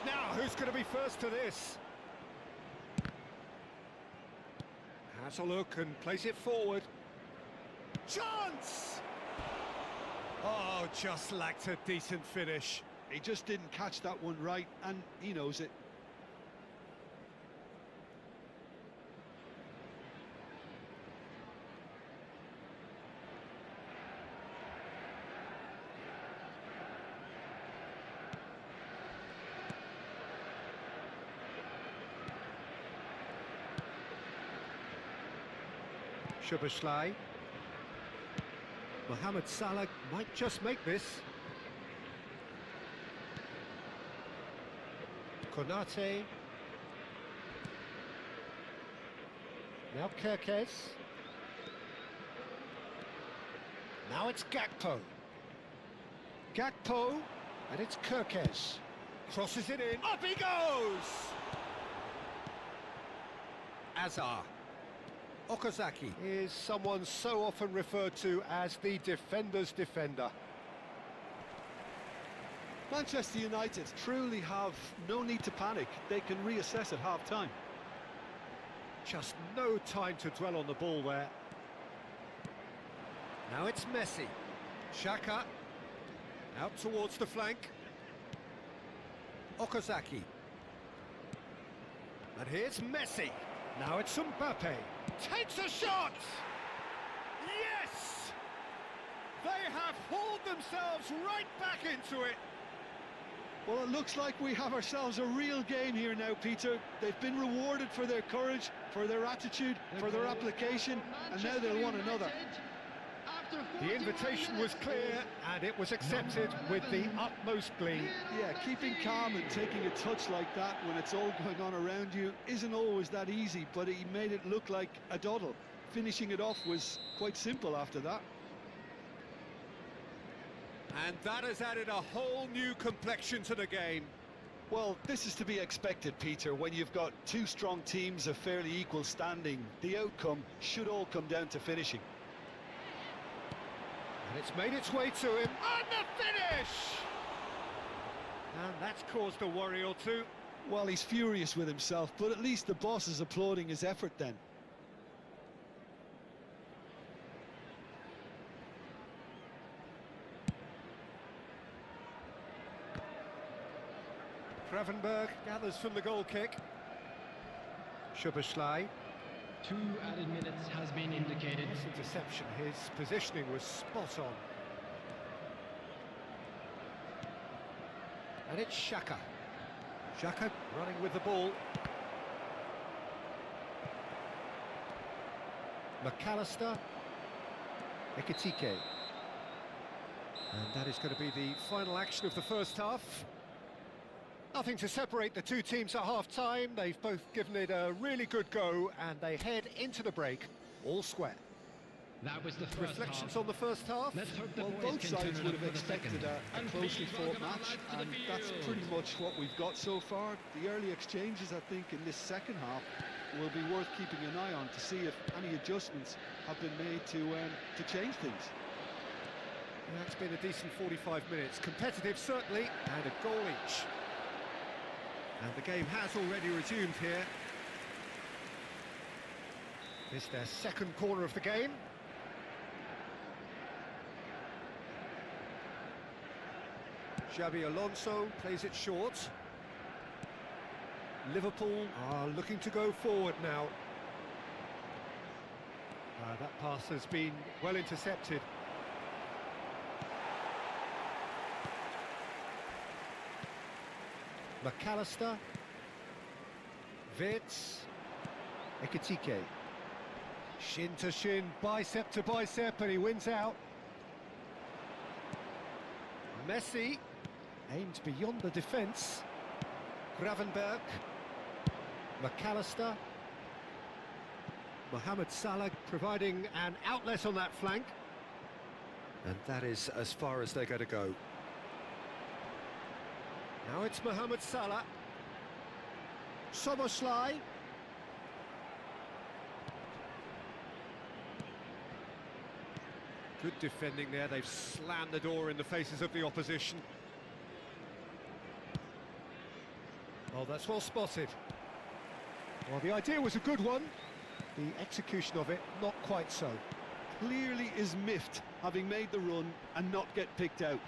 Now, who's going to be first to this? Has a look and plays it forward. Chance! Oh, just lacked a decent finish. He just didn't catch that one right, and he knows it. Szoboszlai. Mohamed Salah might just make this. Konate. Now Kerkez. Now it's Gakpo. Gakpo, and it's Kerkez. Crosses it in. Up he goes! Azar. Okazaki is someone so often referred to as the defender's defender. Manchester United truly have no need to panic. They can reassess at half-time. Just no time to dwell on the ball there. Now it's Messi. Xhaka. Out towards the flank. Okazaki. And here's Messi. Now it's Mbappe. Takes a shot! Yes! They have hauled themselves right back into it. Well, it looks like we have ourselves a real game here now, Peter. They've been rewarded for their courage, for their attitude, for their application, and now they'll want another. The invitation was clear, and it was accepted with the utmost glee. Yeah, keeping calm and taking a touch like that when it's all going on around you isn't always that easy, but he made it look like a doddle. Finishing it off was quite simple after that. And that has added a whole new complexion to the game. Well, this is to be expected, Peter. When you've got two strong teams of fairly equal standing, the outcome should all come down to finishing. And it's made its way to him. And the finish! And that's caused a worry or two. Well, he's furious with himself, but at least the boss is applauding his effort then. Gravenberg gathers from the goal kick. Szoboszlai. 2 added minutes has been indicated. This interception, his positioning was spot on. And it's Xhaka. Xhaka running with the ball. McAllister. Ekitike. And that is going to be the final action of the first half. Nothing to separate the two teams at half-time. They've both given it a really good go, and they head into the break all square. That was the first Reflections half. on the first half? Let's hope the Well, boys both can sides turn it would up have for the expected second. a And closely please fought welcome our match, lads to the and that's field. pretty much what we've got so far. The early exchanges, I think, in this second half will be worth keeping an eye on to see if any adjustments have been made to change things. That's been a decent 45 minutes. Competitive, certainly, and a goal each. And the game has already resumed here. It's their second corner of the game. Xabi Alonso plays it short. Liverpool are looking to go forward now. That pass has been well intercepted. McAllister. Wirtz. Ekitike. Shin to shin, bicep to bicep, and he wins out. Messi aimed beyond the defence. Gravenberg. McAllister. Mohamed Salah providing an outlet on that flank. And that is as far as they're going to go. Now it's Mohamed Salah. Szoboszlai. Good defending there. They've slammed the door in the faces of the opposition. Oh, that's well spotted. Well, the idea was a good one. The execution of it, not quite so. Clearly is miffed, having made the run and not get picked out.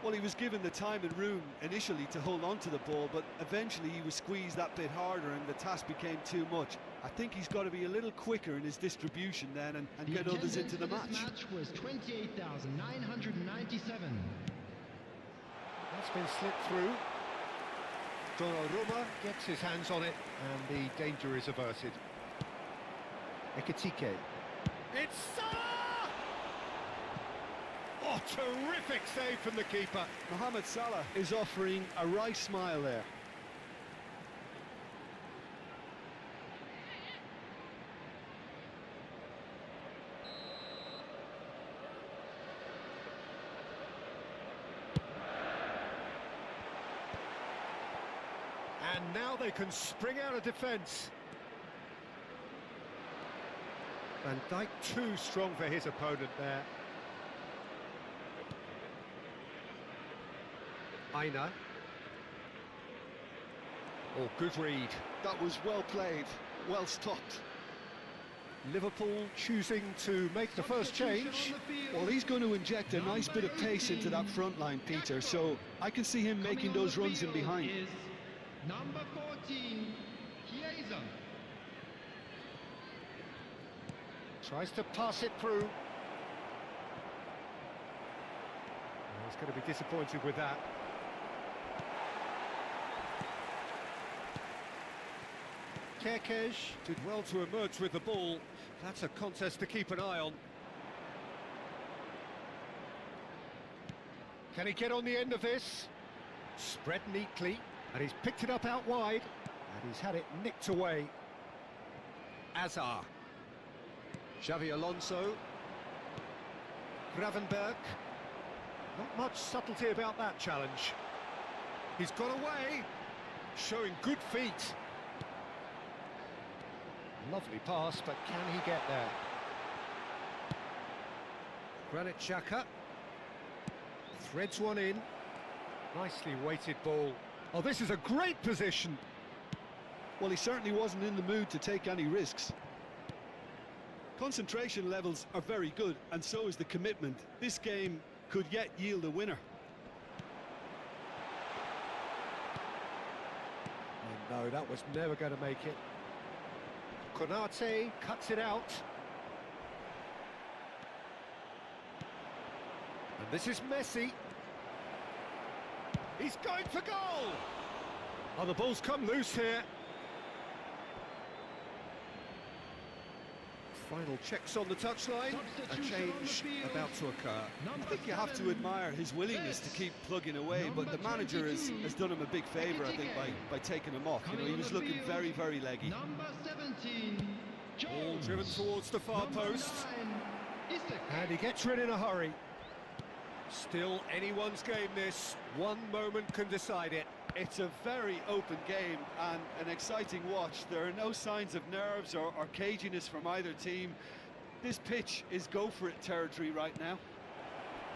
Well, he was given the time and room initially to hold on to the ball, but eventually he was squeezed that bit harder and the task became too much. I think he's got to be a little quicker in his distribution then and get others into the match. This match was 28,997. That's been slipped through. Donnarumma gets his hands on it, and the danger is averted. Ekitike. It's Salah! Oh, terrific save from the keeper. Mohamed Salah is offering a wry smile there. And now they can spring out of defence. Van Dijk too strong for his opponent there. Aina. Oh, good read. That was well played, well stopped. Liverpool choosing to make the first change. Well, he's going to inject a nice bit of pace into that front line, Peter, so I can see him making those runs in behind. Is number 14, Chiesa. Tries to pass it through. He's going to be disappointed with that. Kerkez did well to emerge with the ball. That's a contest to keep an eye on. Can he get on the end of this? Spread neatly, and he's picked it up out wide, and he's had it nicked away. Azar. Xavi Alonso. Gravenberg. Not much subtlety about that challenge. He's got away, showing good feet. Lovely pass, but can he get there? Granit Xhaka threads one in. Nicely weighted ball. Oh, this is a great position. Well, he certainly wasn't in the mood to take any risks. Concentration levels are very good, and so is the commitment. This game could yet yield a winner. Oh, no, that was never going to make it. Konate cuts it out. And this is Messi. He's going for goal! Oh, the ball's come loose here. Final checks on the touchline. A change about to occur. I think you have to admire his willingness to keep plugging away, but the manager has done him a big favour, I think, by taking him off. You know, he was looking very, very leggy. Number 17, Ball Jones. driven towards the far Number post. 9, Isaac. And he gets rid in a hurry. Still anyone's game this. One moment can decide it. It's a very open game and an exciting watch. There are no signs of nerves or caginess from either team. This pitch is go-for-it territory right now.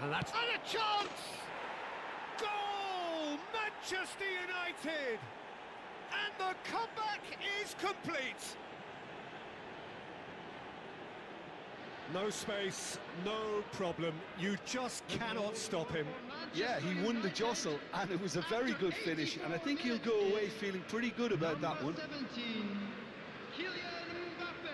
And that's and a chance! Goal! Manchester United! And the comeback is complete! No space, no problem. You just cannot stop him. Yeah, he won the jostle, and it was a very good finish, and I think he'll go away feeling pretty good about that one. 17, Kylian Mbappe.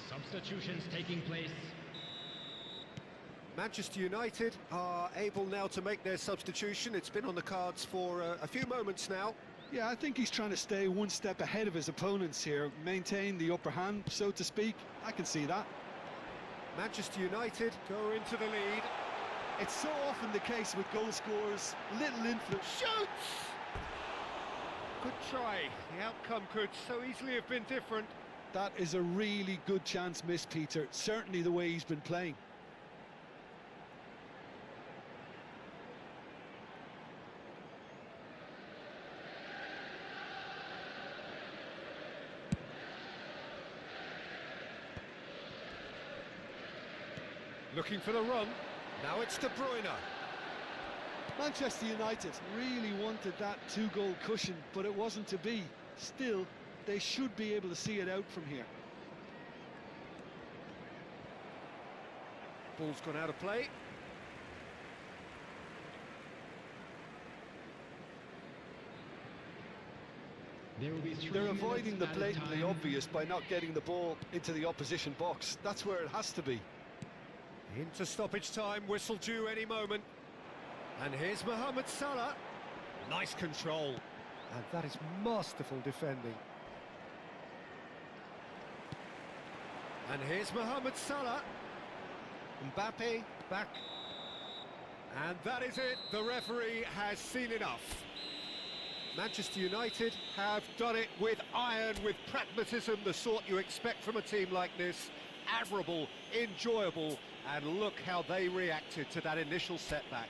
Substitutions taking place. Manchester United are able now to make their substitution. It's been on the cards for a few moments now. Yeah, I think he's trying to stay one step ahead of his opponents here, maintain the upper hand, so to speak. I can see that. Manchester United go into the lead. It's so often the case with goal scorers, little influence. Shoots! Good try. The outcome could so easily have been different. That is a really good chance missed, Peter. Certainly the way he's been playing. Looking for the run. Now it's De Bruyne. Manchester United really wanted that two-goal cushion, but it wasn't to be. Still, they should be able to see it out from here. Ball's gone out of play. They're avoiding the blatantly time. obvious by not getting the ball into the opposition box. That's where it has to be. Into stoppage time, whistle due any moment. And here's Mohamed Salah. Nice control. And that is masterful defending. And here's Mohamed Salah. Mbappe back. And that is it. The referee has seen enough. Manchester United have done it with iron, with pragmatism, the sort you expect from a team like this. Admirable, enjoyable, and look how they reacted to that initial setback.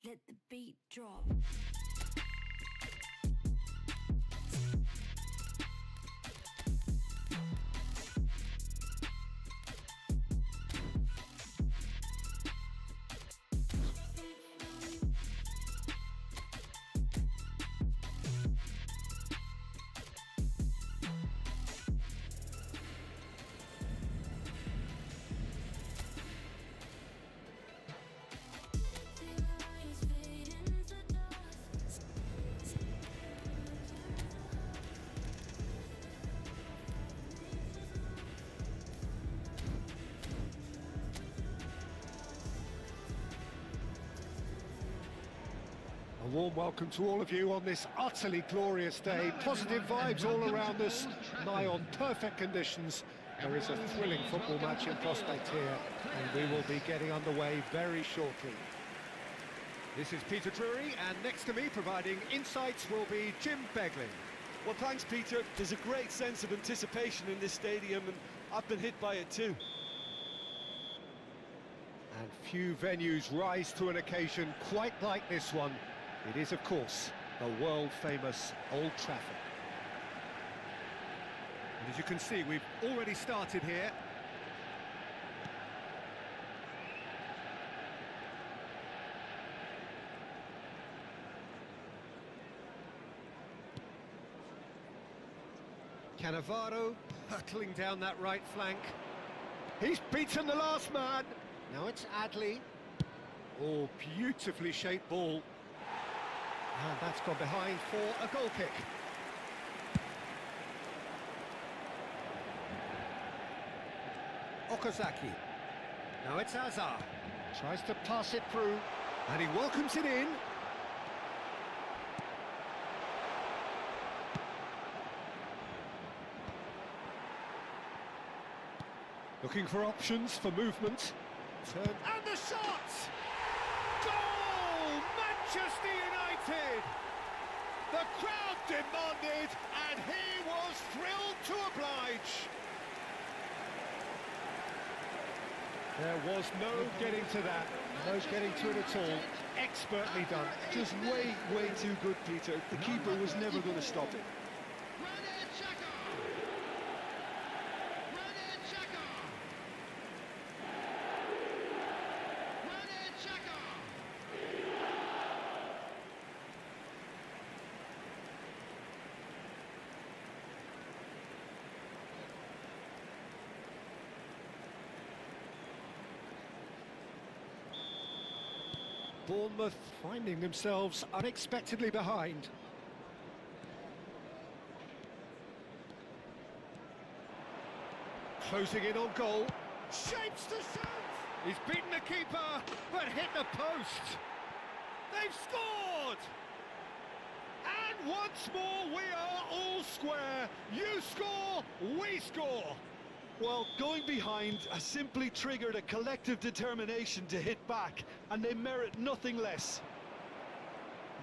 Let the beat drop. A warm welcome to all of you on this utterly glorious day. Positive vibes all around us, nigh on perfect conditions. There is a thrilling football match in prospect here, and we will be getting underway very shortly. This is Peter Drury, and next to me providing insights will be Jim Beglin. Well, thanks, Peter. There's a great sense of anticipation in this stadium, and I've been hit by it too. And few venues rise to an occasion quite like this one. It is, of course, the world-famous Old Trafford. And as you can see, we've already started here. Cannavaro hurtling down that right flank. He's beaten the last man. Now it's Adley. Oh, beautifully shaped ball. And that's gone behind for a goal kick. Okazaki. Now it's Hazard. Tries to pass it through, and he welcomes it in. Looking for options for movement. Turn, and the shot! Goal! Manchester United! The crowd demanded, and he was thrilled to oblige. There was no getting to that, no getting to it at all. Expertly done. Just way, way too good, Peter. The keeper was never going to stop it. Bournemouth finding themselves unexpectedly behind. Closing in on goal. Shapes the shot! He's beaten the keeper, but hit the post. They've scored! And once more we are all square. You score, we score. Well, going behind has simply triggered a collective determination to hit back, and they merit nothing less.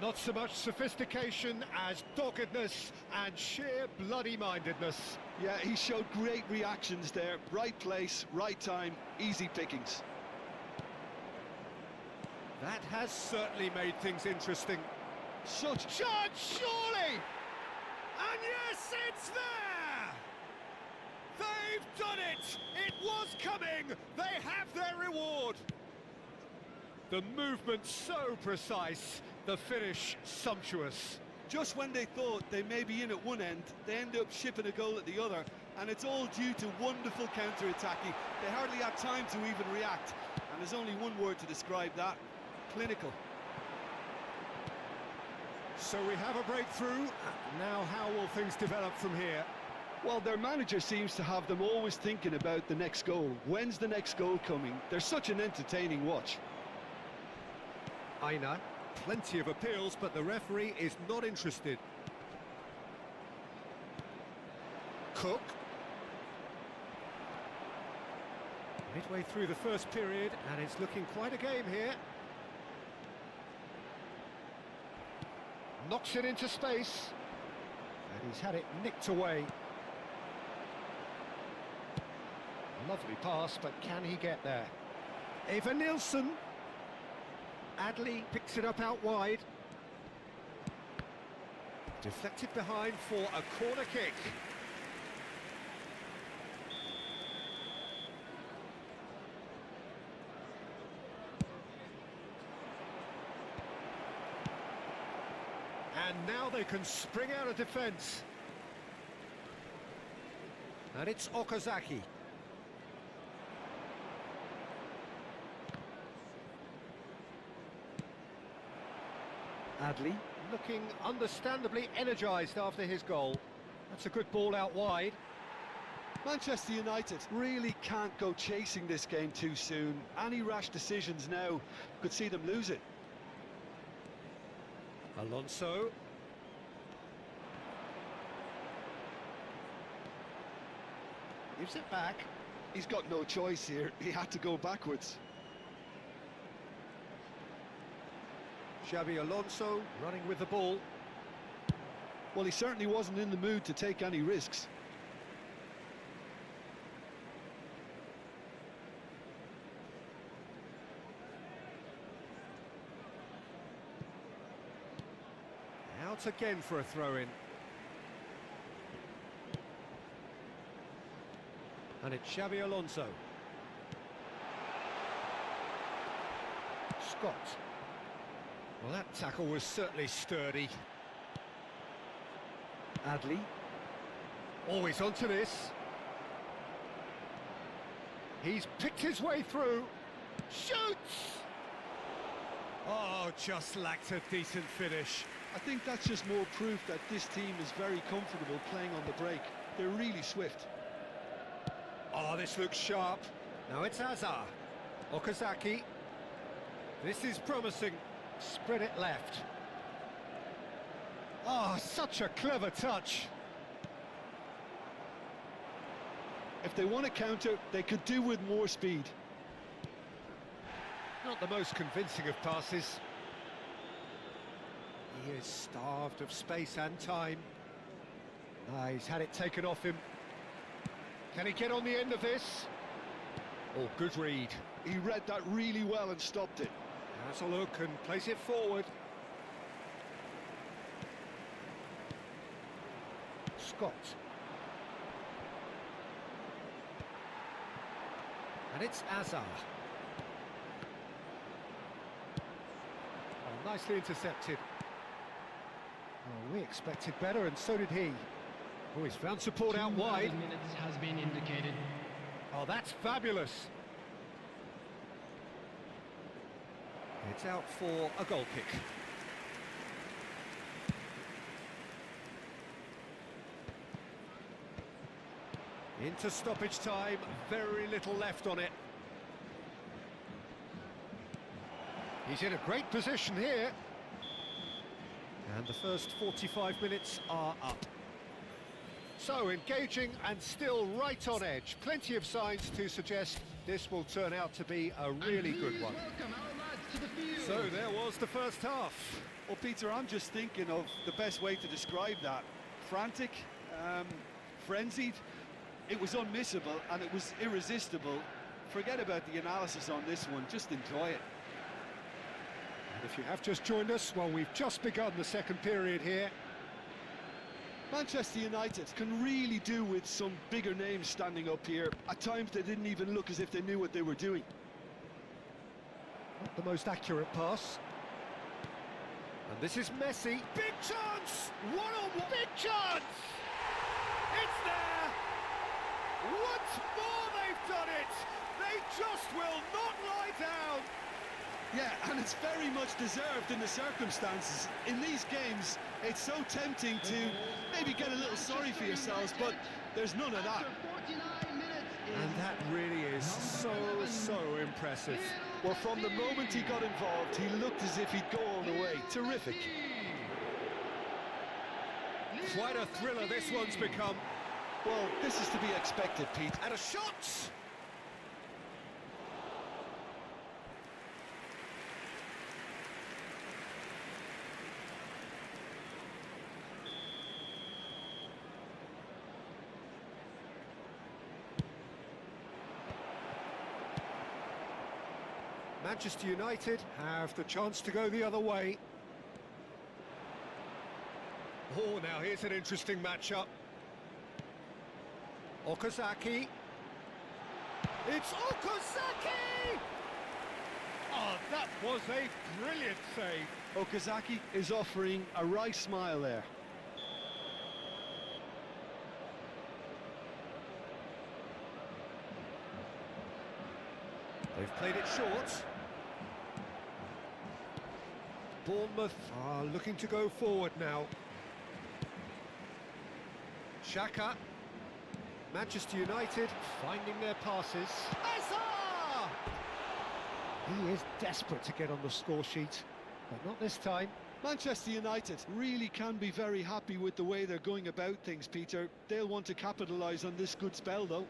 Not so much sophistication as doggedness and sheer bloody-mindedness. Yeah, he showed great reactions there. Right place, right time, easy pickings. That has certainly made things interesting. Shot, surely! And yes, it's there! They've done it! It was coming! They have their reward! The movement so precise, the finish sumptuous. Just when they thought they may be in at one end, they end up shipping a goal at the other, and it's all due to wonderful counter-attacking. They hardly had time to even react, and there's only one word to describe that: clinical. So we have a breakthrough. Now how will things develop from here? Well, their manager seems to have them always thinking about the next goal. When's the next goal coming? They're such an entertaining watch. Aina, plenty of appeals, but the referee is not interested. Cook. Midway through the first period, and it's looking quite a game here. Knocks it into space, and he's had it nicked away. Lovely pass, but can he get there? Eva Nilsson. Adley picks it up out wide. Deflected behind for a corner kick. And now they can spring out of defence. And it's Okazaki. Adley looking understandably energised after his goal. That's a good ball out wide. Manchester United really can't go chasing this game too soon. Any rash decisions now could see them lose it. Alonso. Gives it back. He's got no choice here. He had to go backwards. Xabi Alonso running with the ball. Well, he certainly wasn't in the mood to take any risks. Out again for a throw-in. And it's Xabi Alonso. Scott. Well, that tackle was certainly sturdy. Adley. Always onto this. He's picked his way through. Shoots! Oh, just lacked a decent finish. I think that's just more proof that this team is very comfortable playing on the break. They're really swift. Oh, this looks sharp. Now it's Azar. Okazaki. This is promising. Spread it left. Oh, such a clever touch. If they want to counter, they could do with more speed. Not the most convincing of passes. He is starved of space and time. He's had it taken off him. Can he get on the end of this? Oh, good read. He read that really well and stopped it. Has a look and plays it forward. Scott. And it's Azar. Oh, nicely intercepted. Oh, we expected better, and so did he. Oh, he's found support out wide. 2 minutes has been indicated. Oh, that's fabulous. It's out for a goal kick. Into stoppage time, very little left on it. He's in a great position here. And the first 45 minutes are up. So, engaging and still right on edge. Plenty of signs to suggest this will turn out to be a really good one. Welcome our lads to the field. So, there was the first half. Well, Peter, I'm just thinking of the best way to describe that. Frantic, frenzied. It was unmissable and it was irresistible. Forget about the analysis on this one, just enjoy it. If you have just joined us, well, we've just begun the second period here. Manchester United can really do with some bigger names standing up here. At times they didn't even look as if they knew what they were doing. Not the most accurate pass. And this is Messi. Big chance! One-on-one. Big chance! It's there! Once more they've done it! They just will not lie down! Yeah, and it's very much deserved in the circumstances. In these games, it's so tempting to maybe get a little sorry for yourselves, but there's none of that. And that really is so impressive. Well, from the moment he got involved, he looked as if he'd go all the way. Terrific. Quite a thriller this one's become. Well, this is to be expected, Pete. And a shot! Manchester United have the chance to go the other way. Oh, now here's an interesting matchup. Okazaki. It's Okazaki! Oh, that was a brilliant save. Okazaki is offering a wry smile there. They've played it short. Bournemouth are looking to go forward now. Xhaka. Manchester United finding their passes. Hazard! He is desperate to get on the score sheet, but not this time. Manchester United really can be very happy with the way they're going about things, Peter. They'll want to capitalise on this good spell, though.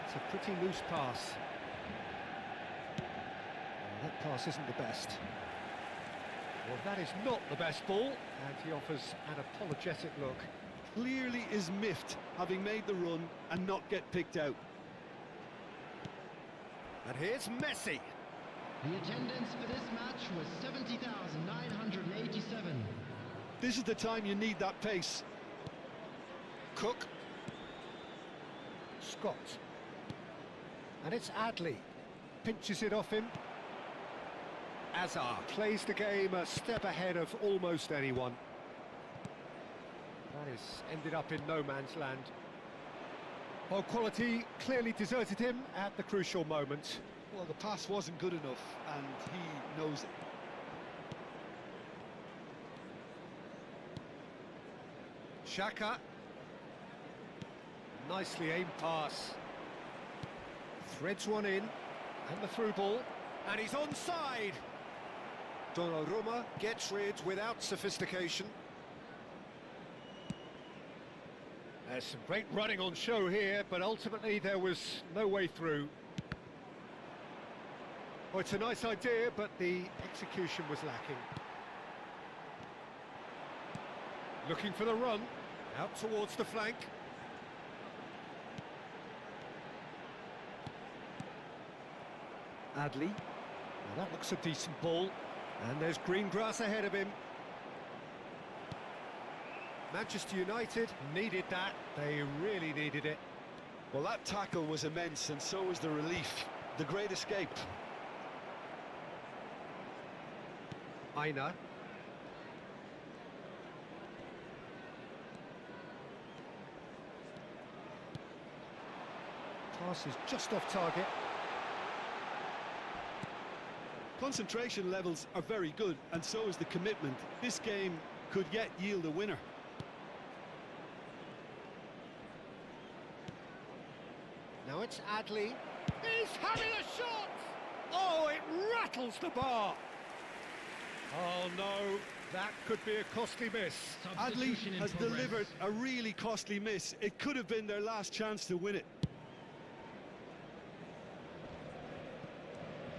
It's a pretty loose pass. That pass isn't the best. Well, that is not the best ball, and he offers an apologetic look. Clearly is miffed, having made the run and not get picked out. And here's Messi. The attendance for this match was 70,987. This is the time you need that pace. Cook. Scott. And it's Adley. Pinches it off him. Hazard plays the game a step ahead of almost anyone. That has ended up in no man's land. Well, quality clearly deserted him at the crucial moment. Well, the pass wasn't good enough, and he knows it. Xhaka. Nicely aimed pass. Threads one in, and the through ball, and he's onside. Donnarumma gets rid without sophistication. There's some great running on show here, but ultimately there was no way through. Oh, it's a nice idea, but the execution was lacking. Looking for the run, out towards the flank. Adley. Well, that looks a decent ball. And there's green grass ahead of him. Manchester United needed that. They really needed it. Well, that tackle was immense, and so was the relief. The great escape. Aina. Pass is just off target. Concentration levels are very good, and so is the commitment. This game could yet yield a winner. Now it's Adley. He's having a shot! Oh, it rattles the bar! Oh no, that could be a costly miss. Adley has delivered a really costly miss. It could have been their last chance to win it.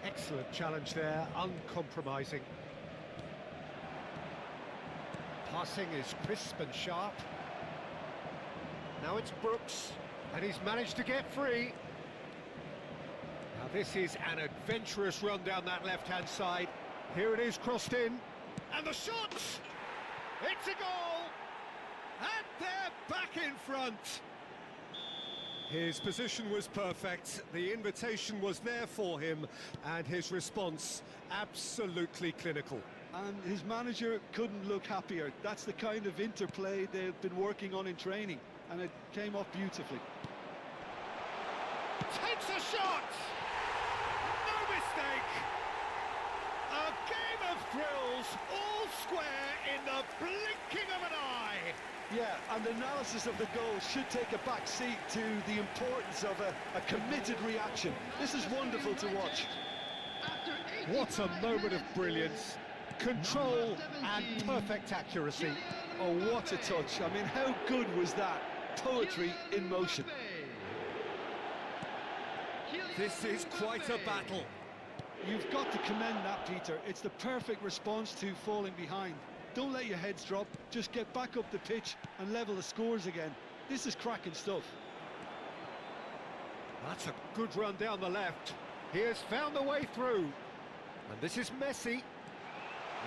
Excellent challenge there, uncompromising. Passing is crisp and sharp. Now it's Brooks. And he's managed to get free. Now this is an adventurous run down that left-hand side. Here it is, crossed in. And the shot! It's a goal! And they're back in front. His position was perfect, the invitation was there for him, and his response absolutely clinical. And his manager couldn't look happier. That's the kind of interplay they've been working on in training, and it came off beautifully. Takes a shot! No mistake! A game of thrills, all square in the blinking of an eye! Yeah, and the analysis of the goal should take a back seat to the importance of a committed reaction. This is wonderful to watch. What a moment of brilliance, control and perfect accuracy. Oh, what a touch. I mean, how good was that? Poetry in motion. This is quite a battle. You've got to commend that, Peter. It's the perfect response to falling behind. Don't let your heads drop, just get back up the pitch and level the scores again. This is cracking stuff. That's a good run down the left. He has found a way through. And this is Messi.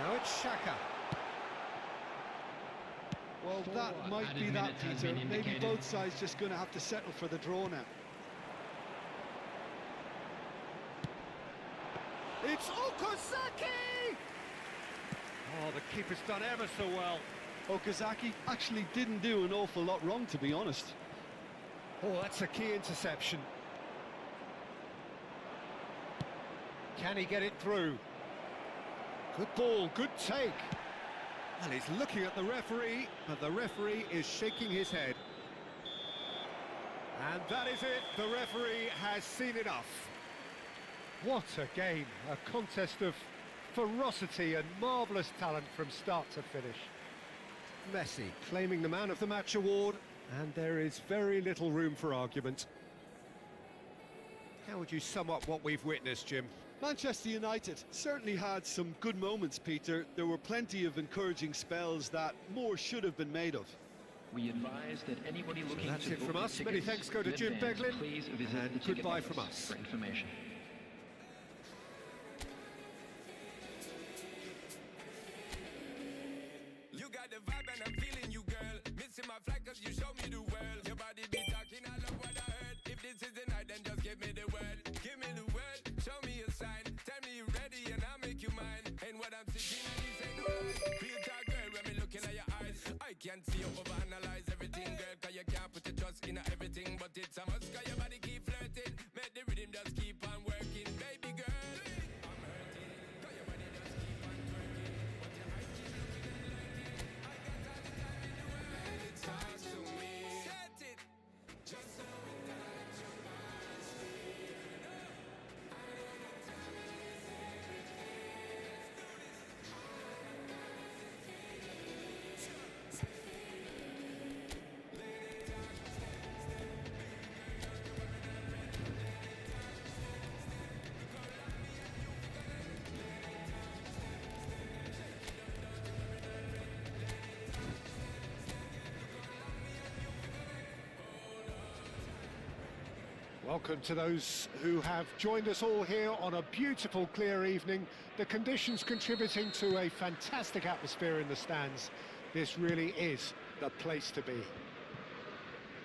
Now it's Xhaka. Well, that might be that, Peter. Maybe both sides just going to have to settle for the draw now. It's Okazaki! Oh, the keeper's done ever so well. Okazaki actually didn't do an awful lot wrong, to be honest. Oh, that's a key interception. Can he get it through? Good ball, good take. And he's looking at the referee, but the referee is shaking his head. And that is it, the referee has seen enough. What a game, a contest of ferocity and marvellous talent from start to finish. Messi claiming the Man of the Match award, and there is very little room for argument. How would you sum up what we've witnessed, Jim? Manchester United certainly had some good moments, Peter. There were plenty of encouraging spells that more should have been made of. We advise that anybody looking That's to it book from their us. Many tickets thanks go to in Jim advance, Beglin, please visit and the ticket goodbye office from us. for information. You got the vibe and I'm feeling you, girl. Missing my flight cause you showed me the world. Your body be talking, I love what I heard. If this is the night, then just give me the word. Give me the word, show me a sign. Tell me you're ready and I'll make you mine. And what I'm thinking, and this ain't no lie. Real talk, girl, when me looking at your eyes. I can't see you overanalyze everything, girl. Cause you can't put your trust in everything. But it's a must, cause your body keep flirting. Make the rhythm just keep on working. Baby girl, I'm hurting. Cause your body just keep on twerking. But your eyes keep looking and lurking. I got all the time in the world. Talk to me. Set it. Just so we touch your mind. I know the time is everything. Let's do this. Welcome to those who have joined us all here on a beautiful, clear evening. The conditions contributing to a fantastic atmosphere in the stands. This really is the place to be.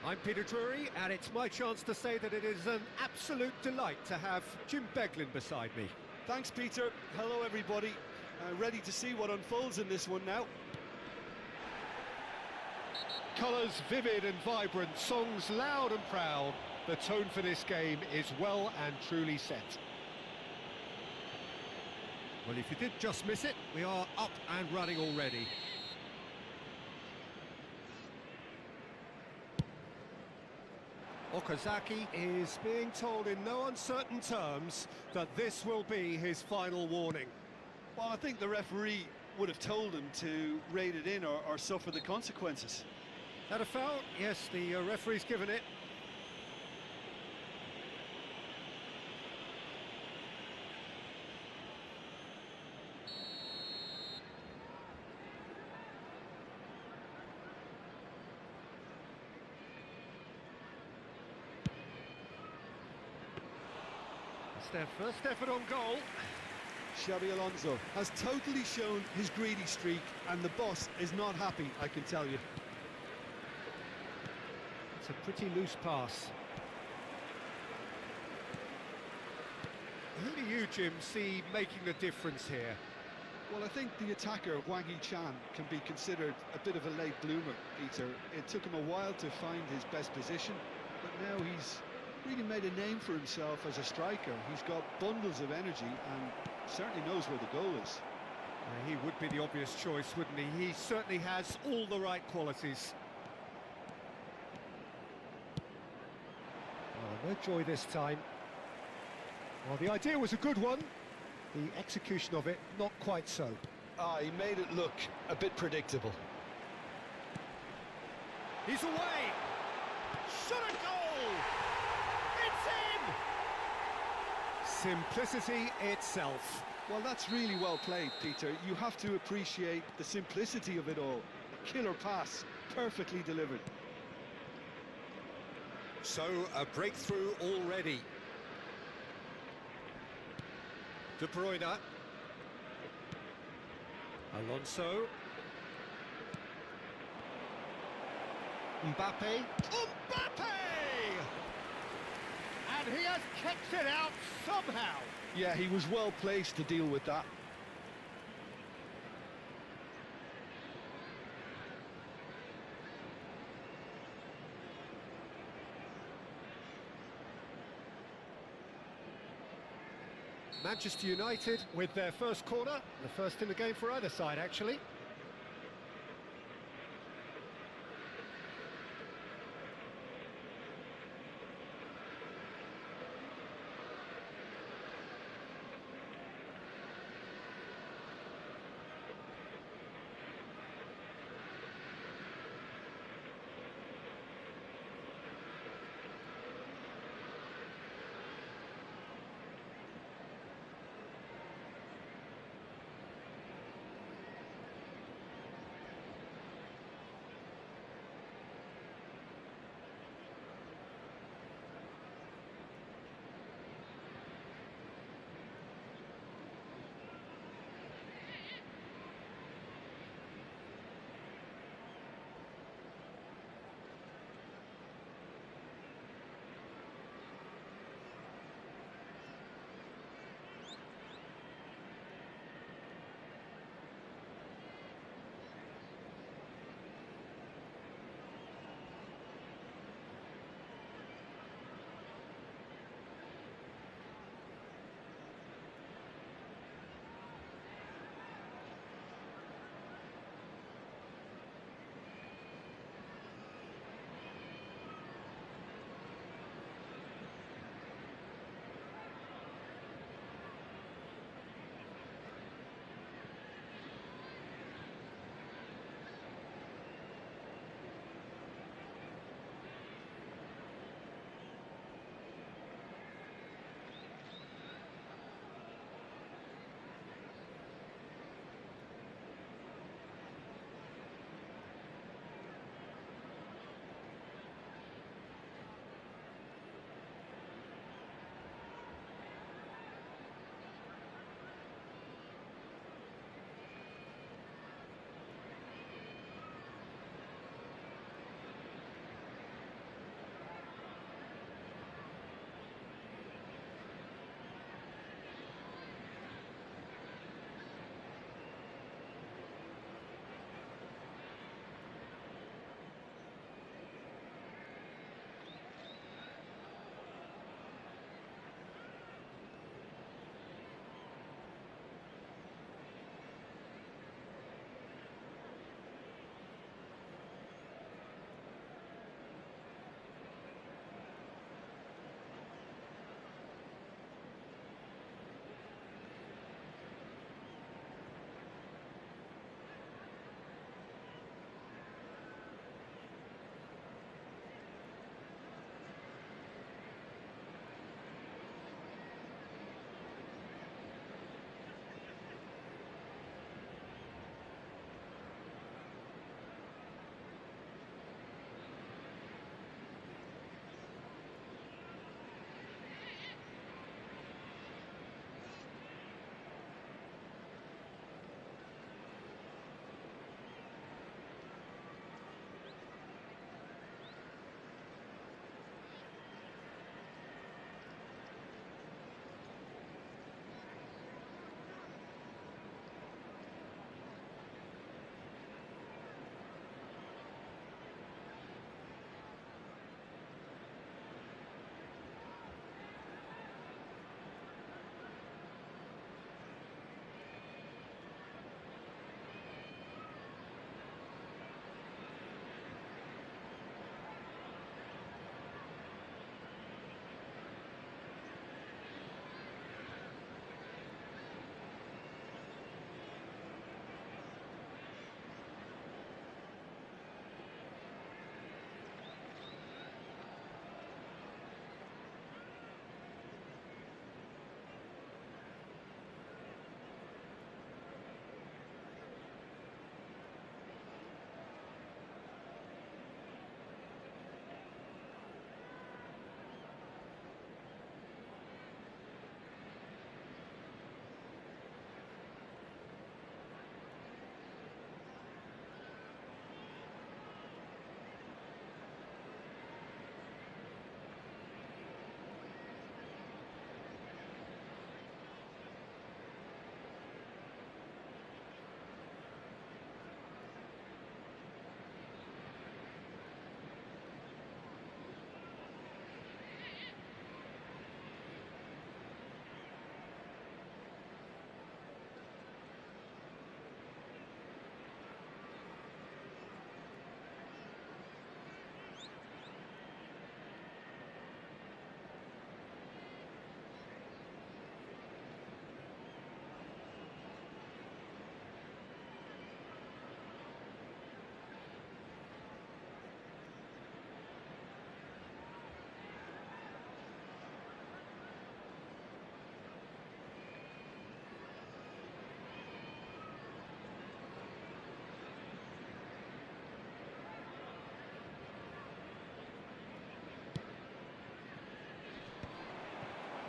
I'm Peter Drury, and it's my chance to say that it is an absolute delight to have Jim Beglin beside me. Thanks, Peter. Hello, everybody. Ready to see what unfolds in this one now. Colours vivid and vibrant, songs loud and proud. The tone for this game is well and truly set. Well, if you did just miss it, we are up and running already. Okazaki is being told in no uncertain terms that this will be his final warning. Well, I think the referee would have told him to rein it in or suffer the consequences. That a foul? Yes, the referee's given it. It's their first effort on goal. Xabi Alonso has totally shown his greedy streak, and the boss is not happy, I can tell you. It's a pretty loose pass. Who do you, Jim, see making the difference here? Well, I think the attacker, Wang Yi-chan, can be considered a bit of a late bloomer, Peter. It took him a while to find his best position, but now he's really made a name for himself as a striker. He's got bundles of energy and certainly knows where the goal is. He would be the obvious choice, wouldn't he? He certainly has all the right qualities. Well, no joy this time. Well, the idea was a good one. The execution of it, not quite so. He made it look a bit predictable. He's away! Shot a goal! It's in! Simplicity itself. Well, that's really well played, Peter. You have to appreciate the simplicity of it all. Killer pass, perfectly delivered. So, a breakthrough already. De Bruyne. Alonso. Mbappe. Mbappe! And he has kicked it out somehow. Yeah, he was well placed to deal with that. Manchester United with their first corner, the first in the game for either side, actually.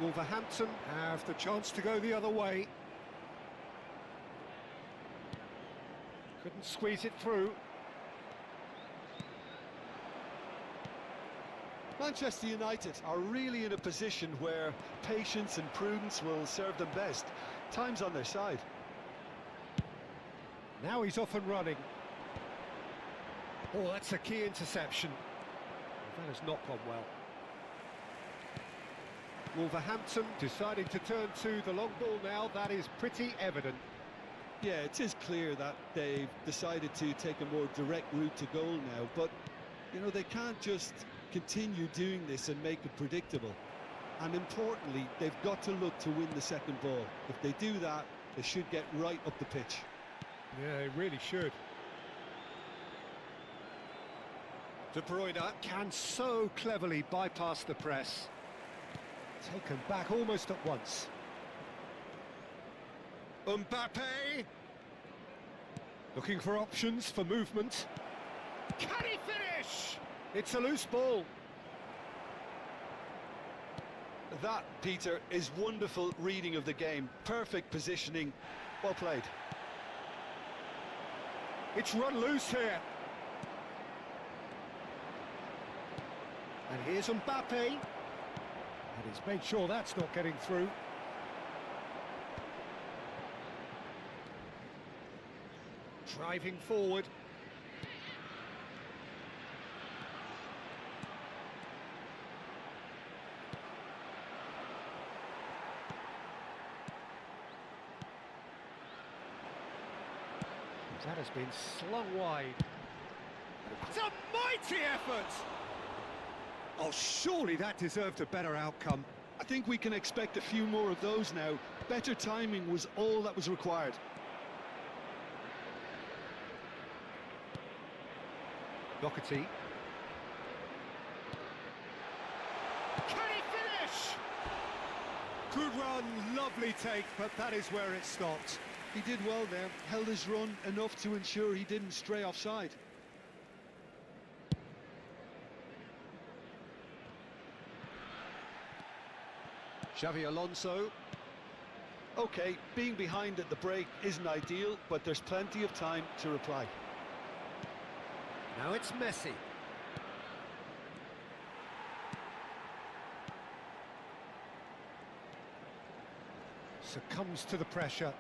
Wolverhampton have the chance to go the other way. Couldn't squeeze it through. Manchester United are really in a position where patience and prudence will serve them best. Time's on their side. Now he's off and running. Oh, that's a key interception. That has not gone well. Wolverhampton deciding to turn to the long ball now. That is pretty evident. Yeah, it is clear that they've decided to take a more direct route to goal now, but, you know, they can't just continue doing this and make it predictable. And importantly, they've got to look to win the second ball. If they do that, they should get right up the pitch. Yeah, they really should. De Bruyne can so cleverly bypass the press. Taken back almost at once. Mbappe! Looking for options for movement. Can he finish? It's a loose ball. That, Peter, is wonderful reading of the game. Perfect positioning. Well played. It's run loose here. And here's Mbappe. And he's made sure that's not getting through. Driving forward. That has been slung wide. It's a mighty effort! Oh, surely that deserved a better outcome. I think we can expect a few more of those now. Better timing was all that was required. Doherty. Can he finish? Good run, lovely take, but that is where it stopped. He did well there, held his run enough to ensure he didn't stray offside. Xavi Alonso. OK, being behind at the break isn't ideal, but there's plenty of time to reply. Now it's Messi. Succumbs to the pressure.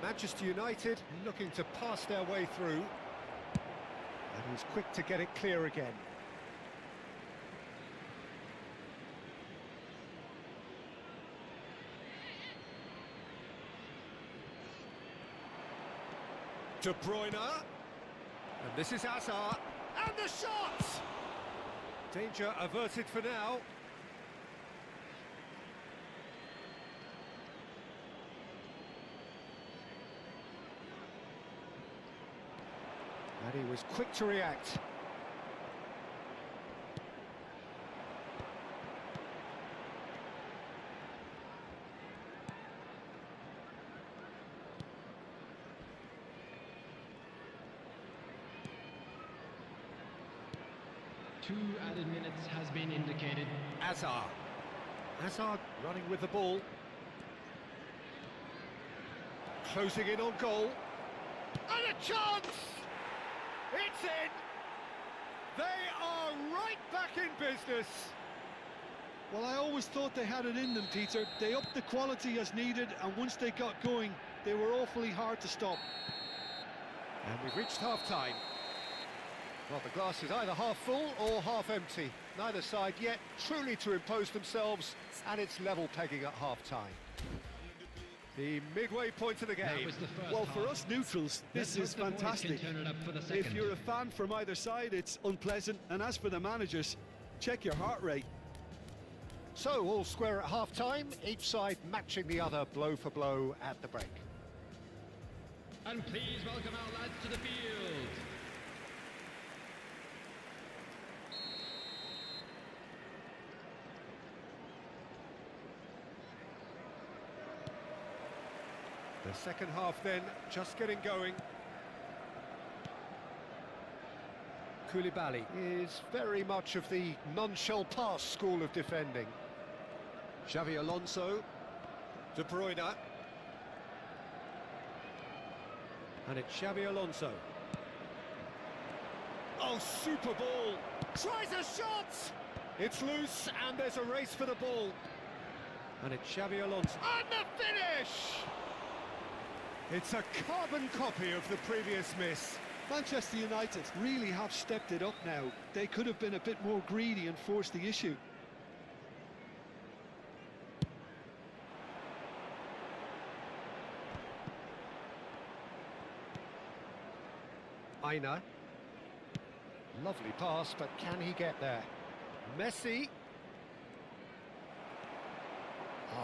Manchester United looking to pass their way through. And he's quick to get it clear again. De Bruyne. And this is Hazard. And the shot! Danger averted for now. And he was quick to react. Two added minutes has been indicated. Hazard. Hazard running with the ball. Closing in on goal. And a chance! It's in! They are right back in business. Well, I always thought they had it in them, Peter. They upped the quality as needed, and once they got going, they were awfully hard to stop. And we've reached half-time. Well, the glass is either half full or half empty. Neither side yet truly to impose themselves, and it's level pegging at half-time. The midway point of the game. Well, for us neutrals, this is fantastic. If you're a fan from either side, it's unpleasant. And as for the managers, check your heart rate. So, all square at half-time, each side matching the other blow for blow at the break. And please welcome our lads to the field. The second half then, just getting going. Koulibaly is very much of the none-shall-pass school of defending. Xavi Alonso, De Bruyne. And it's Xavi Alonso. Oh, super ball! Tries a shot! It's loose, and there's a race for the ball. And it's Xavi Alonso. And the finish! It's a carbon copy of the previous miss. Manchester United really have stepped it up now. They could have been a bit more greedy and forced the issue. Aina. Lovely pass, but can he get there? Messi.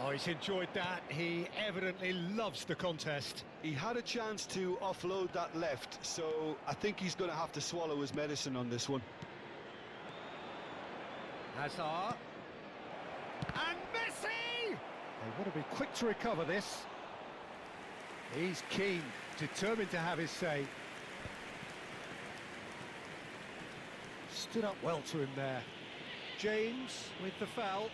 Oh, he's enjoyed that. He evidently loves the contest. He had a chance to offload that left, so I think he's going to have to swallow his medicine on this one. Hazard. And Messi! They want to be quick to recover this. He's keen, determined to have his say. Stood up well to him there. James with the foul.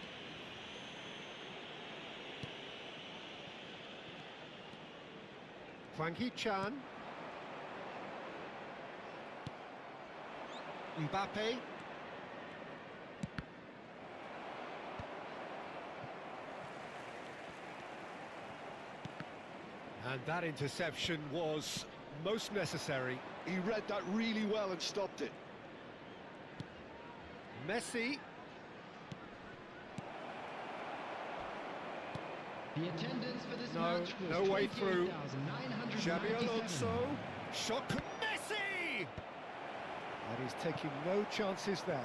Hwang Hee-chan. Mbappe. And that interception was most necessary. He read that really well and stopped it. Messi. The attendance for this No, match was no way through. 28,997. Xabi Alonso. Shot. Messi! And he's taking no chances there.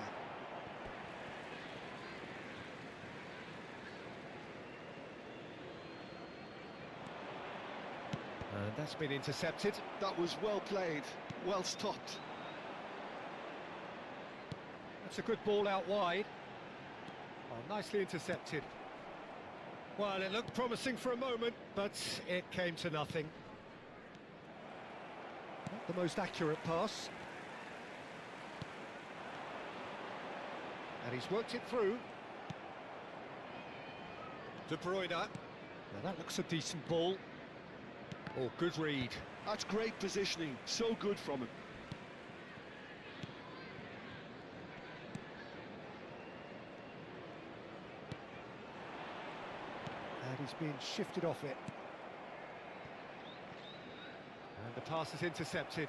And that's been intercepted. That was well played, well stopped. That's a good ball out wide. Oh, nicely intercepted. Well, it looked promising for a moment, but it came to nothing. Not the most accurate pass. And he's worked it through. De Bruyne. Now that looks a decent ball. Oh, good read. That's great positioning, so good from him. And he's being shifted off it. And the pass is intercepted.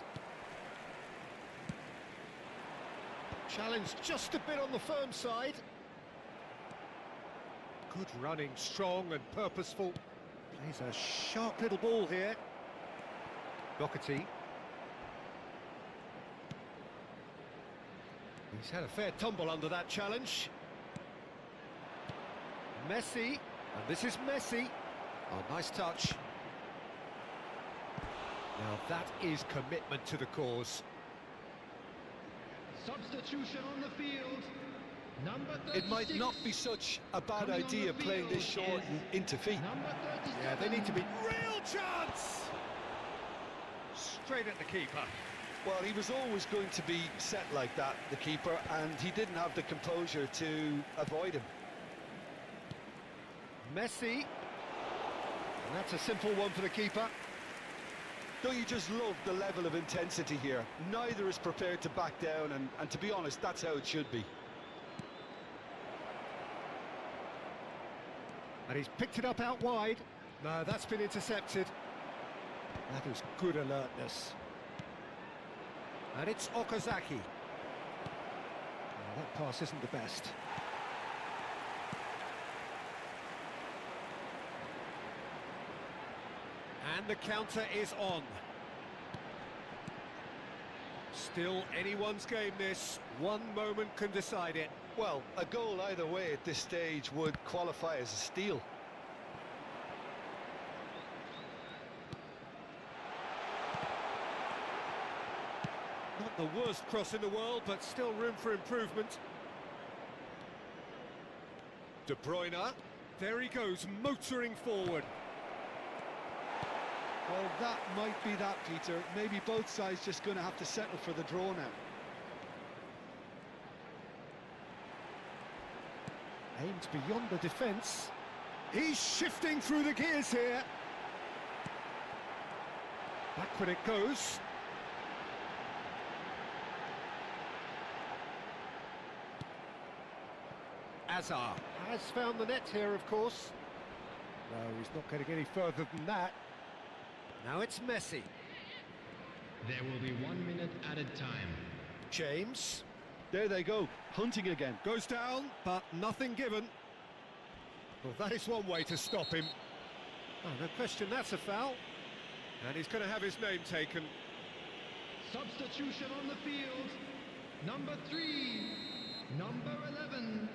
Challenged just a bit on the firm side. Good running, strong and purposeful. Plays a sharp little ball here. Doherty. He's had a fair tumble under that challenge. Messi. And this is Messi. Oh, nice touch. Now that is commitment to the cause. Substitution on the field. Number 36. It might not be such a bad idea playing this short and into feet. Number 37. Yeah, they need to be... Real chance! Straight at the keeper. Well, he was always going to be set like that, the keeper, and he didn't have the composure to avoid him. Messi. And that's a simple one for the keeper. Don't you just love the level of intensity here? Neither is prepared to back down, and to be honest, that's how it should be. And he's picked it up out wide. No, that's been intercepted. That is good alertness. And it's Okazaki. That pass isn't the best. And the counter is on. Still anyone's game this. One moment can decide it. Well, a goal either way at this stage would qualify as a steal. Not the worst cross in the world, but still room for improvement. De Bruyne. There he goes, motoring forward. Well, that might be that, Peter. Maybe both sides just going to have to settle for the draw now. Aimed beyond the defence. He's shifting through the gears here. Backward it goes. Azar has found the net here, of course. No, he's not getting any further than that. Now it's Messi. There will be 1 minute added time. James. There they go, hunting again. Goes down, but nothing given. Well, that is one way to stop him. Oh, no question, that's a foul. And he's going to have his name taken. Substitution on the field. Number 3, number 11,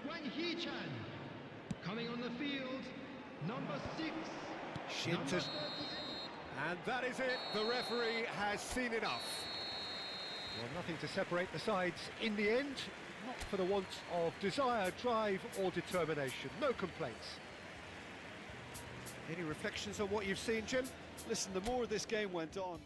Wang Hee-chan. Coming on the field, number 6, number Shintas. 38. And that is it. The referee has seen enough. Well, nothing to separate the sides in the end. Not for the want of desire, drive or determination. No complaints. Any reflections on what you've seen, Jim? Listen, the more this game went on,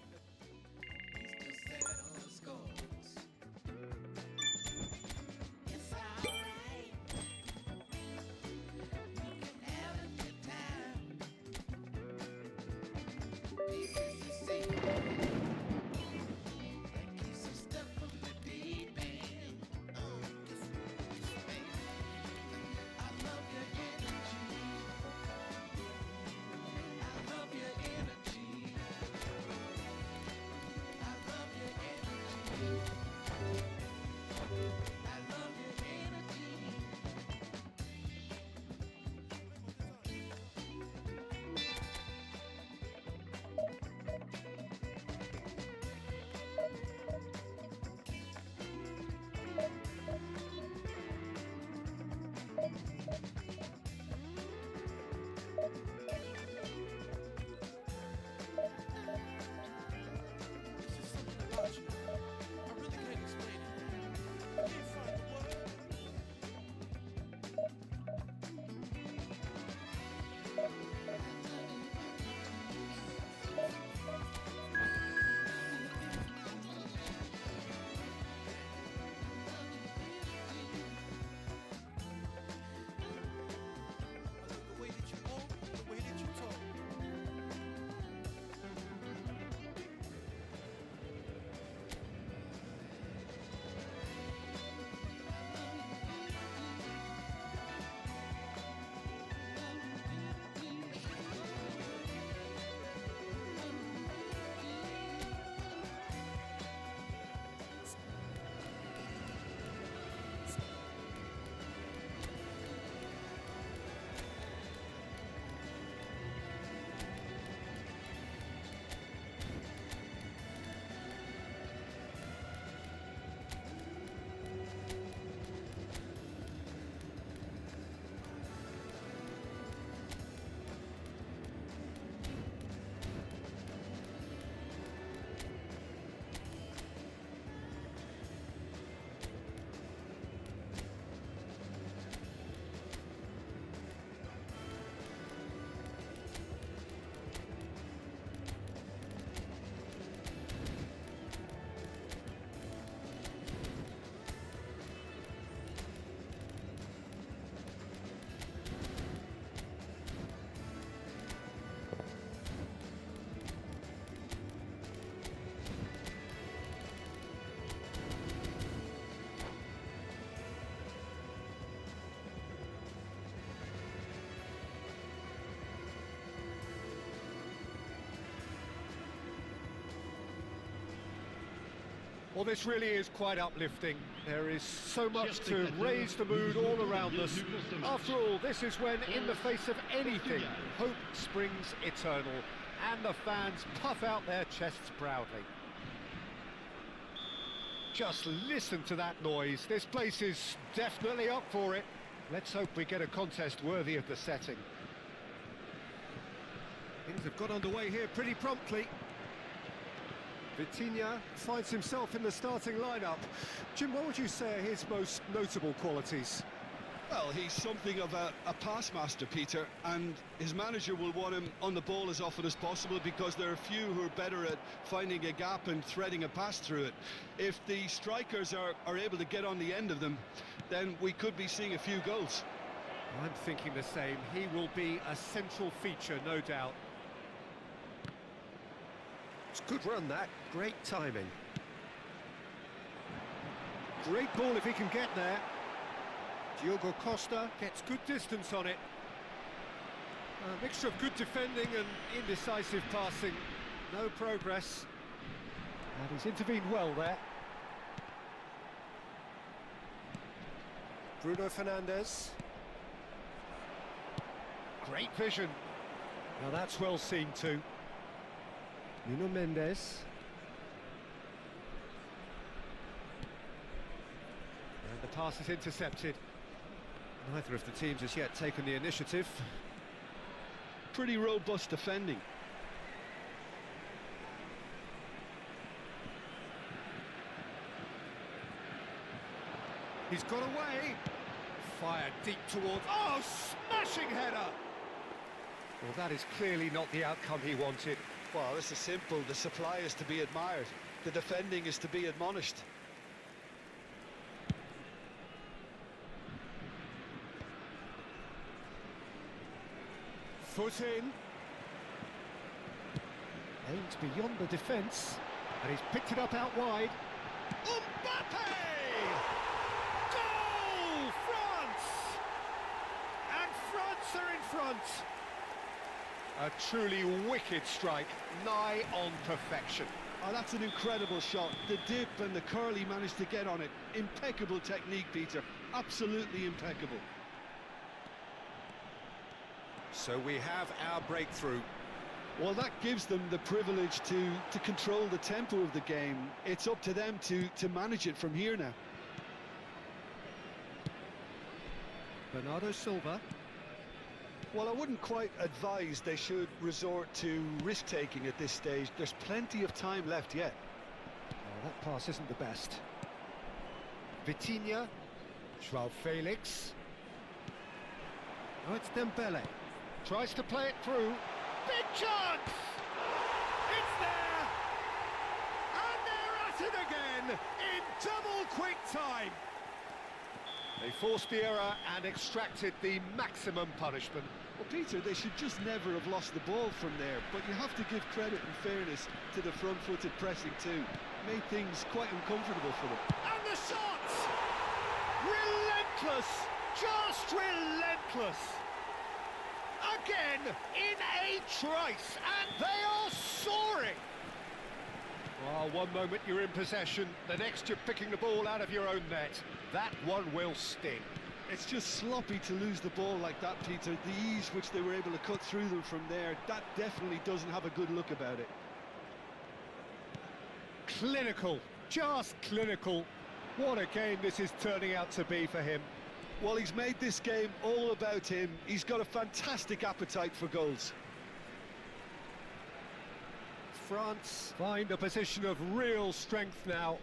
Well, this really is quite uplifting. There is so much to raise the mood all around us. After all, this is when, in the face of anything, hope springs eternal, and the fans puff out their chests proudly. Just listen to that noise. This place is definitely up for it. Let's hope we get a contest worthy of the setting. Things have got underway here pretty promptly. Vitinha finds himself in the starting lineup. Jim, what would you say are his most notable qualities? well, he's something of a pass master, Peter, and his manager will want him on the ball as often as possible because there are few who are better at finding a gap and threading a pass through it. If the strikers are able to get on the end of them, then we could be seeing a few goals. I'm thinking the same. He will be a central feature, no doubt. It's a good run, that. Great timing. Great ball if he can get there. Diogo Costa gets good distance on it. A mixture of good defending and indecisive passing. No progress. And he's intervened well there. Bruno Fernandes. Great vision. Now that's well seen too. Nuno Mendes. And the pass is intercepted. Neither of the teams has yet taken the initiative. Pretty robust defending. He's got away. Fired deep towards... Oh, smashing header! Well, that is clearly not the outcome he wanted. Well, this is simple. The supply is to be admired. The defending is to be admonished. Foot in. Aimed beyond the defence. And he's picked it up out wide. Mbappe! Goal! France! And France are in front. A truly wicked strike, nigh on perfection. Oh, that's an incredible shot. The dip and the curl he managed to get on it. Impeccable technique, Peter. Absolutely impeccable. So we have our breakthrough. Well, that gives them the privilege to control the tempo of the game. It's up to them to manage it from here now. Bernardo Silva. Well, I wouldn't quite advise they should resort to risk-taking at this stage. There's plenty of time left yet. Oh, that pass isn't the best. Vitinha. João Felix. Oh, it's Dembele. Tries to play it through. Big chance! It's there! And they're at it again in double quick time. They forced the error and extracted the maximum punishment. Well, Peter, they should just never have lost the ball from there, but you have to give credit and fairness to the front-footed pressing too. Made things quite uncomfortable for them. And the shots! Relentless! Just relentless! Again, in a trice, and they are soaring! Well, one moment you're in possession, the next you're picking the ball out of your own net. That one will sting. It's just sloppy to lose the ball like that, Peter. The ease which they were able to cut through them from there, that definitely doesn't have a good look about it. Clinical, just clinical. What a game this is turning out to be for him. Well, he's made this game all about him. He's got a fantastic appetite for goals. France find a position of real strength now.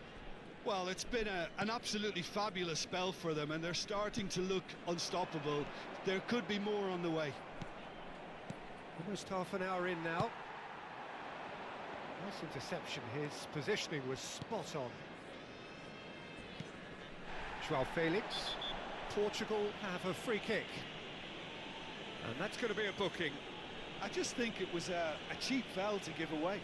Well, it's been an absolutely fabulous spell for them, and they're starting to look unstoppable. There could be more on the way. Almost half an hour in now. Nice interception. His positioning was spot on. João Felix. Portugal have a free kick. And that's going to be a booking. I just think it was a cheap foul to give away.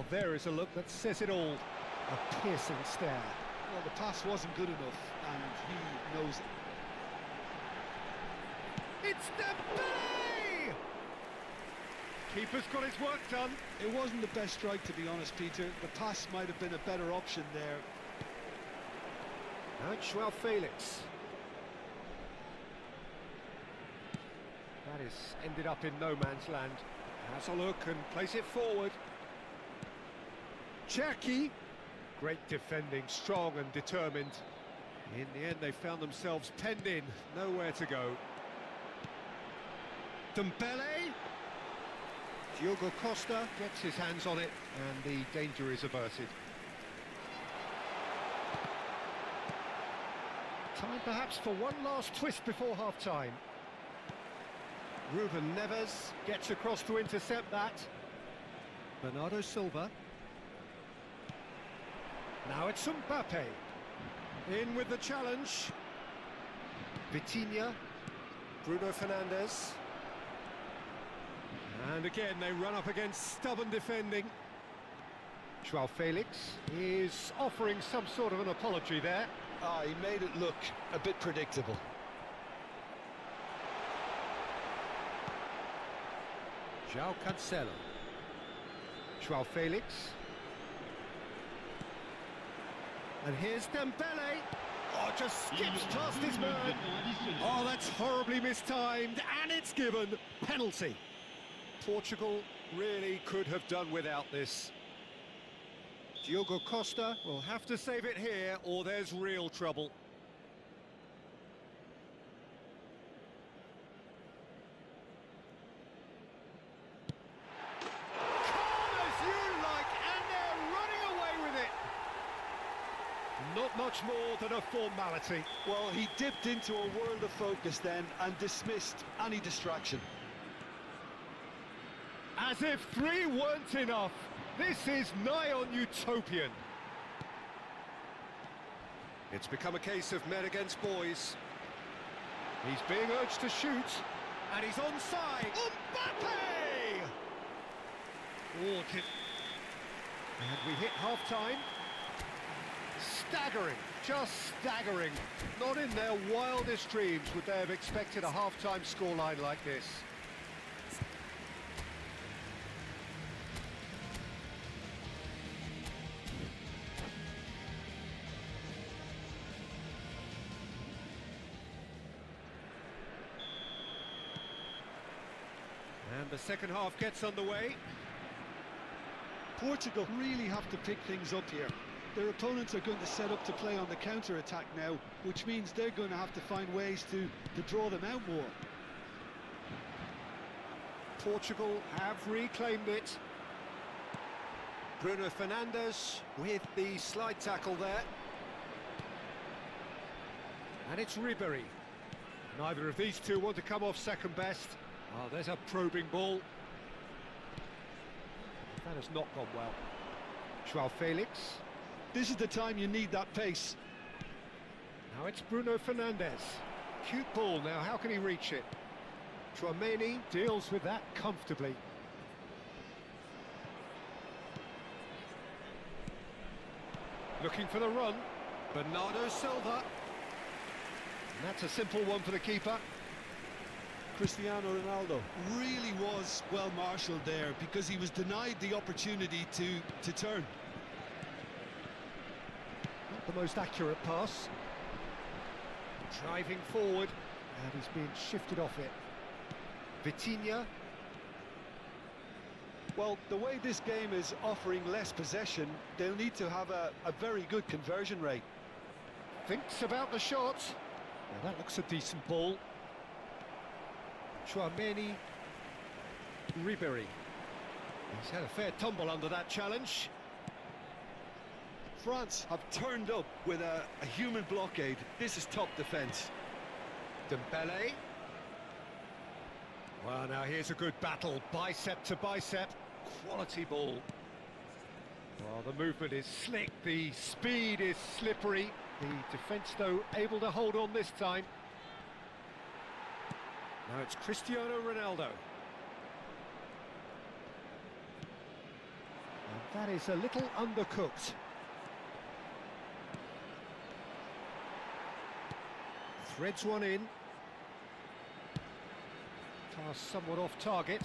Well, there is a look that says it all. A piercing stare. Well, the pass wasn't good enough, and he knows it. It's Dembele! Keeper's got his work done. It wasn't the best strike, to be honest, Peter. The pass might have been a better option there. Now it's Joao Felix. That is ended up in no man's land. Has a look and plays it forward. Jackie. Great defending, strong and determined. In the end, they found themselves penned in, nowhere to go. Dembele. Diogo Costa gets his hands on it, and the danger is averted. Time perhaps for one last twist before half-time. Ruben Neves gets across to intercept that. Bernardo Silva. Now it's Mbappe. In with the challenge. Vitinha. Bruno Fernandes. And again they run up against stubborn defending. Joao Felix is offering some sort of an apology there. Ah, he made it look a bit predictable. Joao Cancelo. Joao Felix. And here's Dembele. Oh, just skips past his man. Oh, that's horribly mistimed, and it's given. Penalty. Portugal really could have done without this. Diogo Costa will have to save it here, or there's real trouble. Not much more than a formality. Well, he dipped into a world of focus then and dismissed any distraction. As if 3 weren't enough, this is nigh on utopian. It's become a case of men against boys. He's being urged to shoot, and he's onside. Mbappe! Oh, and we hit half-time. Staggering, just staggering. Not in their wildest dreams would they have expected a half-time scoreline like this. And the second half gets underway. Portugal really have to pick things up here. Their opponents are going to set up to play on the counter-attack now, which means they're going to have to find ways to draw them out more. Portugal have reclaimed it. Bruno Fernandes with the slide tackle there. And it's Ribéry. Neither of these two want to come off second best. Oh, there's a probing ball. That has not gone well. Joao Felix. This is the time you need that pace. Now it's Bruno Fernandes. Cute ball now, how can he reach it? Tchouaméni deals with that comfortably. Looking for the run. Bernardo Silva. And that's a simple one for the keeper. Cristiano Ronaldo really was well marshalled there because he was denied the opportunity to turn. Not the most accurate pass. Driving forward, and he's being shifted off it. Vitinha. Well, the way this game is offering less possession, they'll need to have a very good conversion rate. Thinks about the shot. Now that looks a decent ball. Tchouaméni. Ribéry. He's had a fair tumble under that challenge. France have turned up with a human blockade. This is top defence. Dembele. Well, now here's a good battle, bicep to bicep. Quality ball. Well, the movement is slick, the speed is slippery. The defence, though, able to hold on this time. Now it's Cristiano Ronaldo. That is a little undercooked. Threads one in. Pass somewhat off target.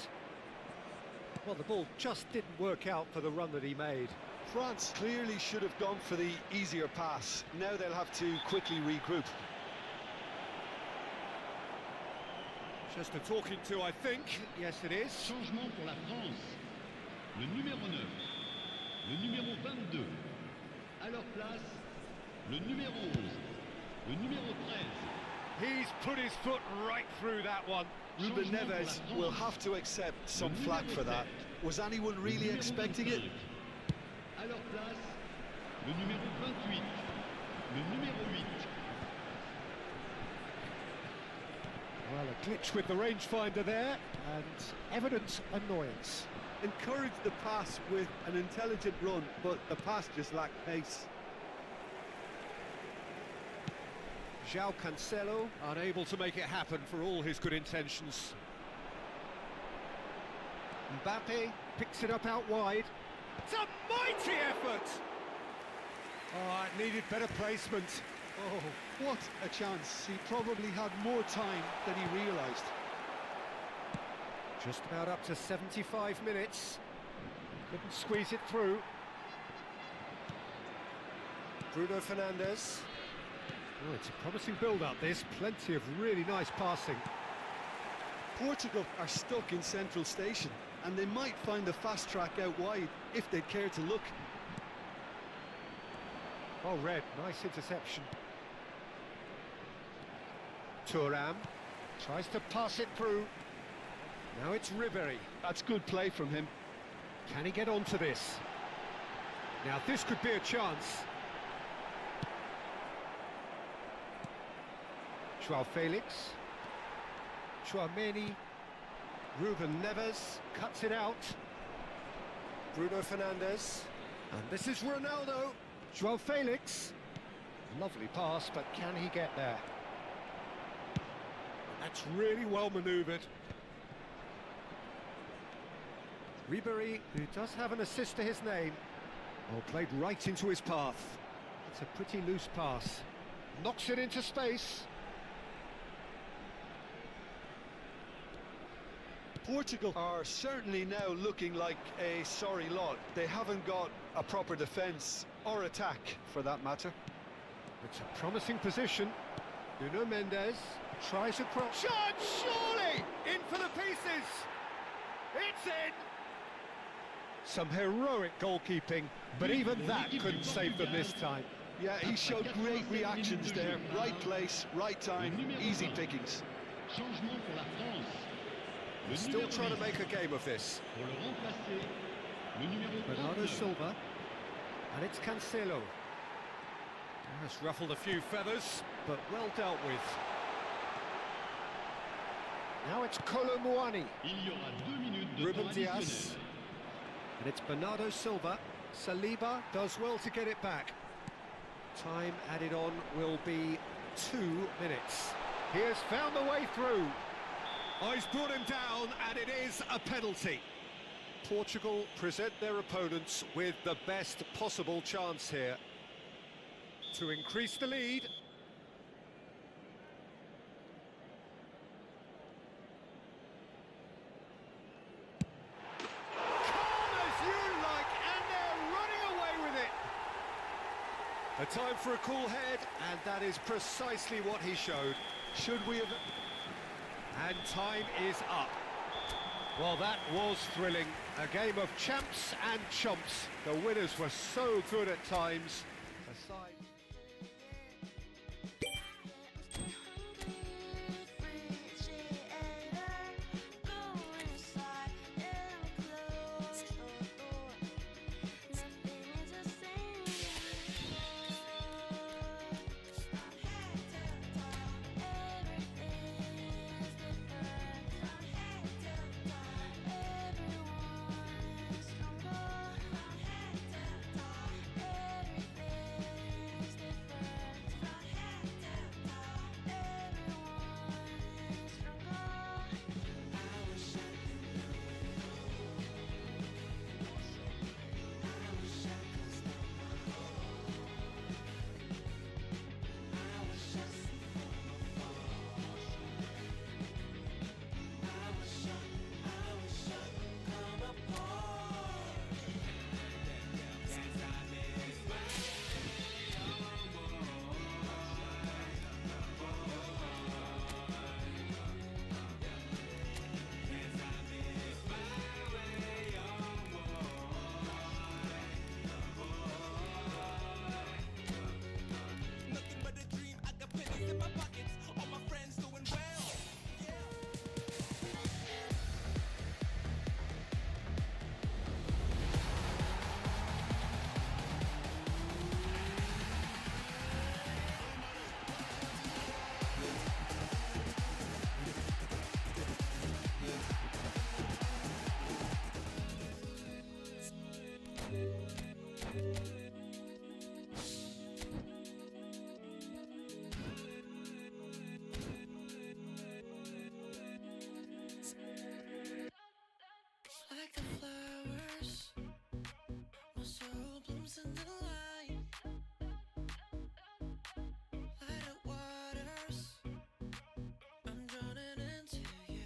Well, the ball just didn't work out for the run that he made. France clearly should have gone for the easier pass. Now they'll have to quickly regroup. Just a talking to, I think. Yes, it is. Changement pour la France. Le numéro 9, le numéro 22. À leur place, le numéro 11, le numéro 13. He's put his foot right through that one. Ruben Neves will have to accept some flack for that. Was anyone really expecting it? À leur place, le numéro 28, le numéro 8. Well, a glitch with the rangefinder there, and evident annoyance. Encouraged the pass with an intelligent run, but the pass just lacked pace. João Cancelo, unable to make it happen for all his good intentions. Mbappe picks it up out wide. It's a mighty effort! Oh, it needed better placement. Oh, what a chance. He probably had more time than he realised. Just about up to 75 minutes. Couldn't squeeze it through. Bruno Fernandes. Oh, it's a promising build-up, this. Plenty of really nice passing. Portugal are stuck in central station, and they might find a fast track out wide if they'd care to look. Oh, Red, nice interception. Thuram tries to pass it through. Now it's Ribéry. That's good play from him. Can he get onto this? Now this could be a chance. João Felix. Chouameni. Ruben Neves cuts it out. Bruno Fernandes. And this is Ronaldo. João Felix. Lovely pass, but can he get there? That's really well manoeuvred. Ribéry, who does have an assist to his name. Oh, played right into his path. It's a pretty loose pass. Knocks it into space. Portugal are certainly now looking like a sorry lot. They haven't got a proper defence or attack, for that matter. It's a promising position. Nuno Mendes tries a cross. Shot, surely! In for the pieces! It's in! Some heroic goalkeeping, but even that couldn't save them this time. Yeah, he showed great reactions there. Right place, right time, easy pickings. Changement pour la France. Le Still numéro trying to 10. make a game of this. Pour le remplacer, le numéro Bernardo 39. Silva. And it's Cancelo. Has ruffled a few feathers, but well dealt with. Now it's Kolo Muani. Il y aura 2 minutes de Ruben temps Diaz. additionnel. And it's Bernardo Silva. Saliba does well to get it back. Time added on will be 2 minutes. He has found the way through. Oh, he's brought him down, and it is a penalty. Portugal present their opponents with the best possible chance here to increase the lead. Calm as you like, and they're running away with it. A time for a cool head, and that is precisely what he showed. Should we have... And time is up. Well, that was thrilling. A game of champs and chumps. The winners were so good at times. Aside... crossing the line. Lighter waters, I'm drowning into you.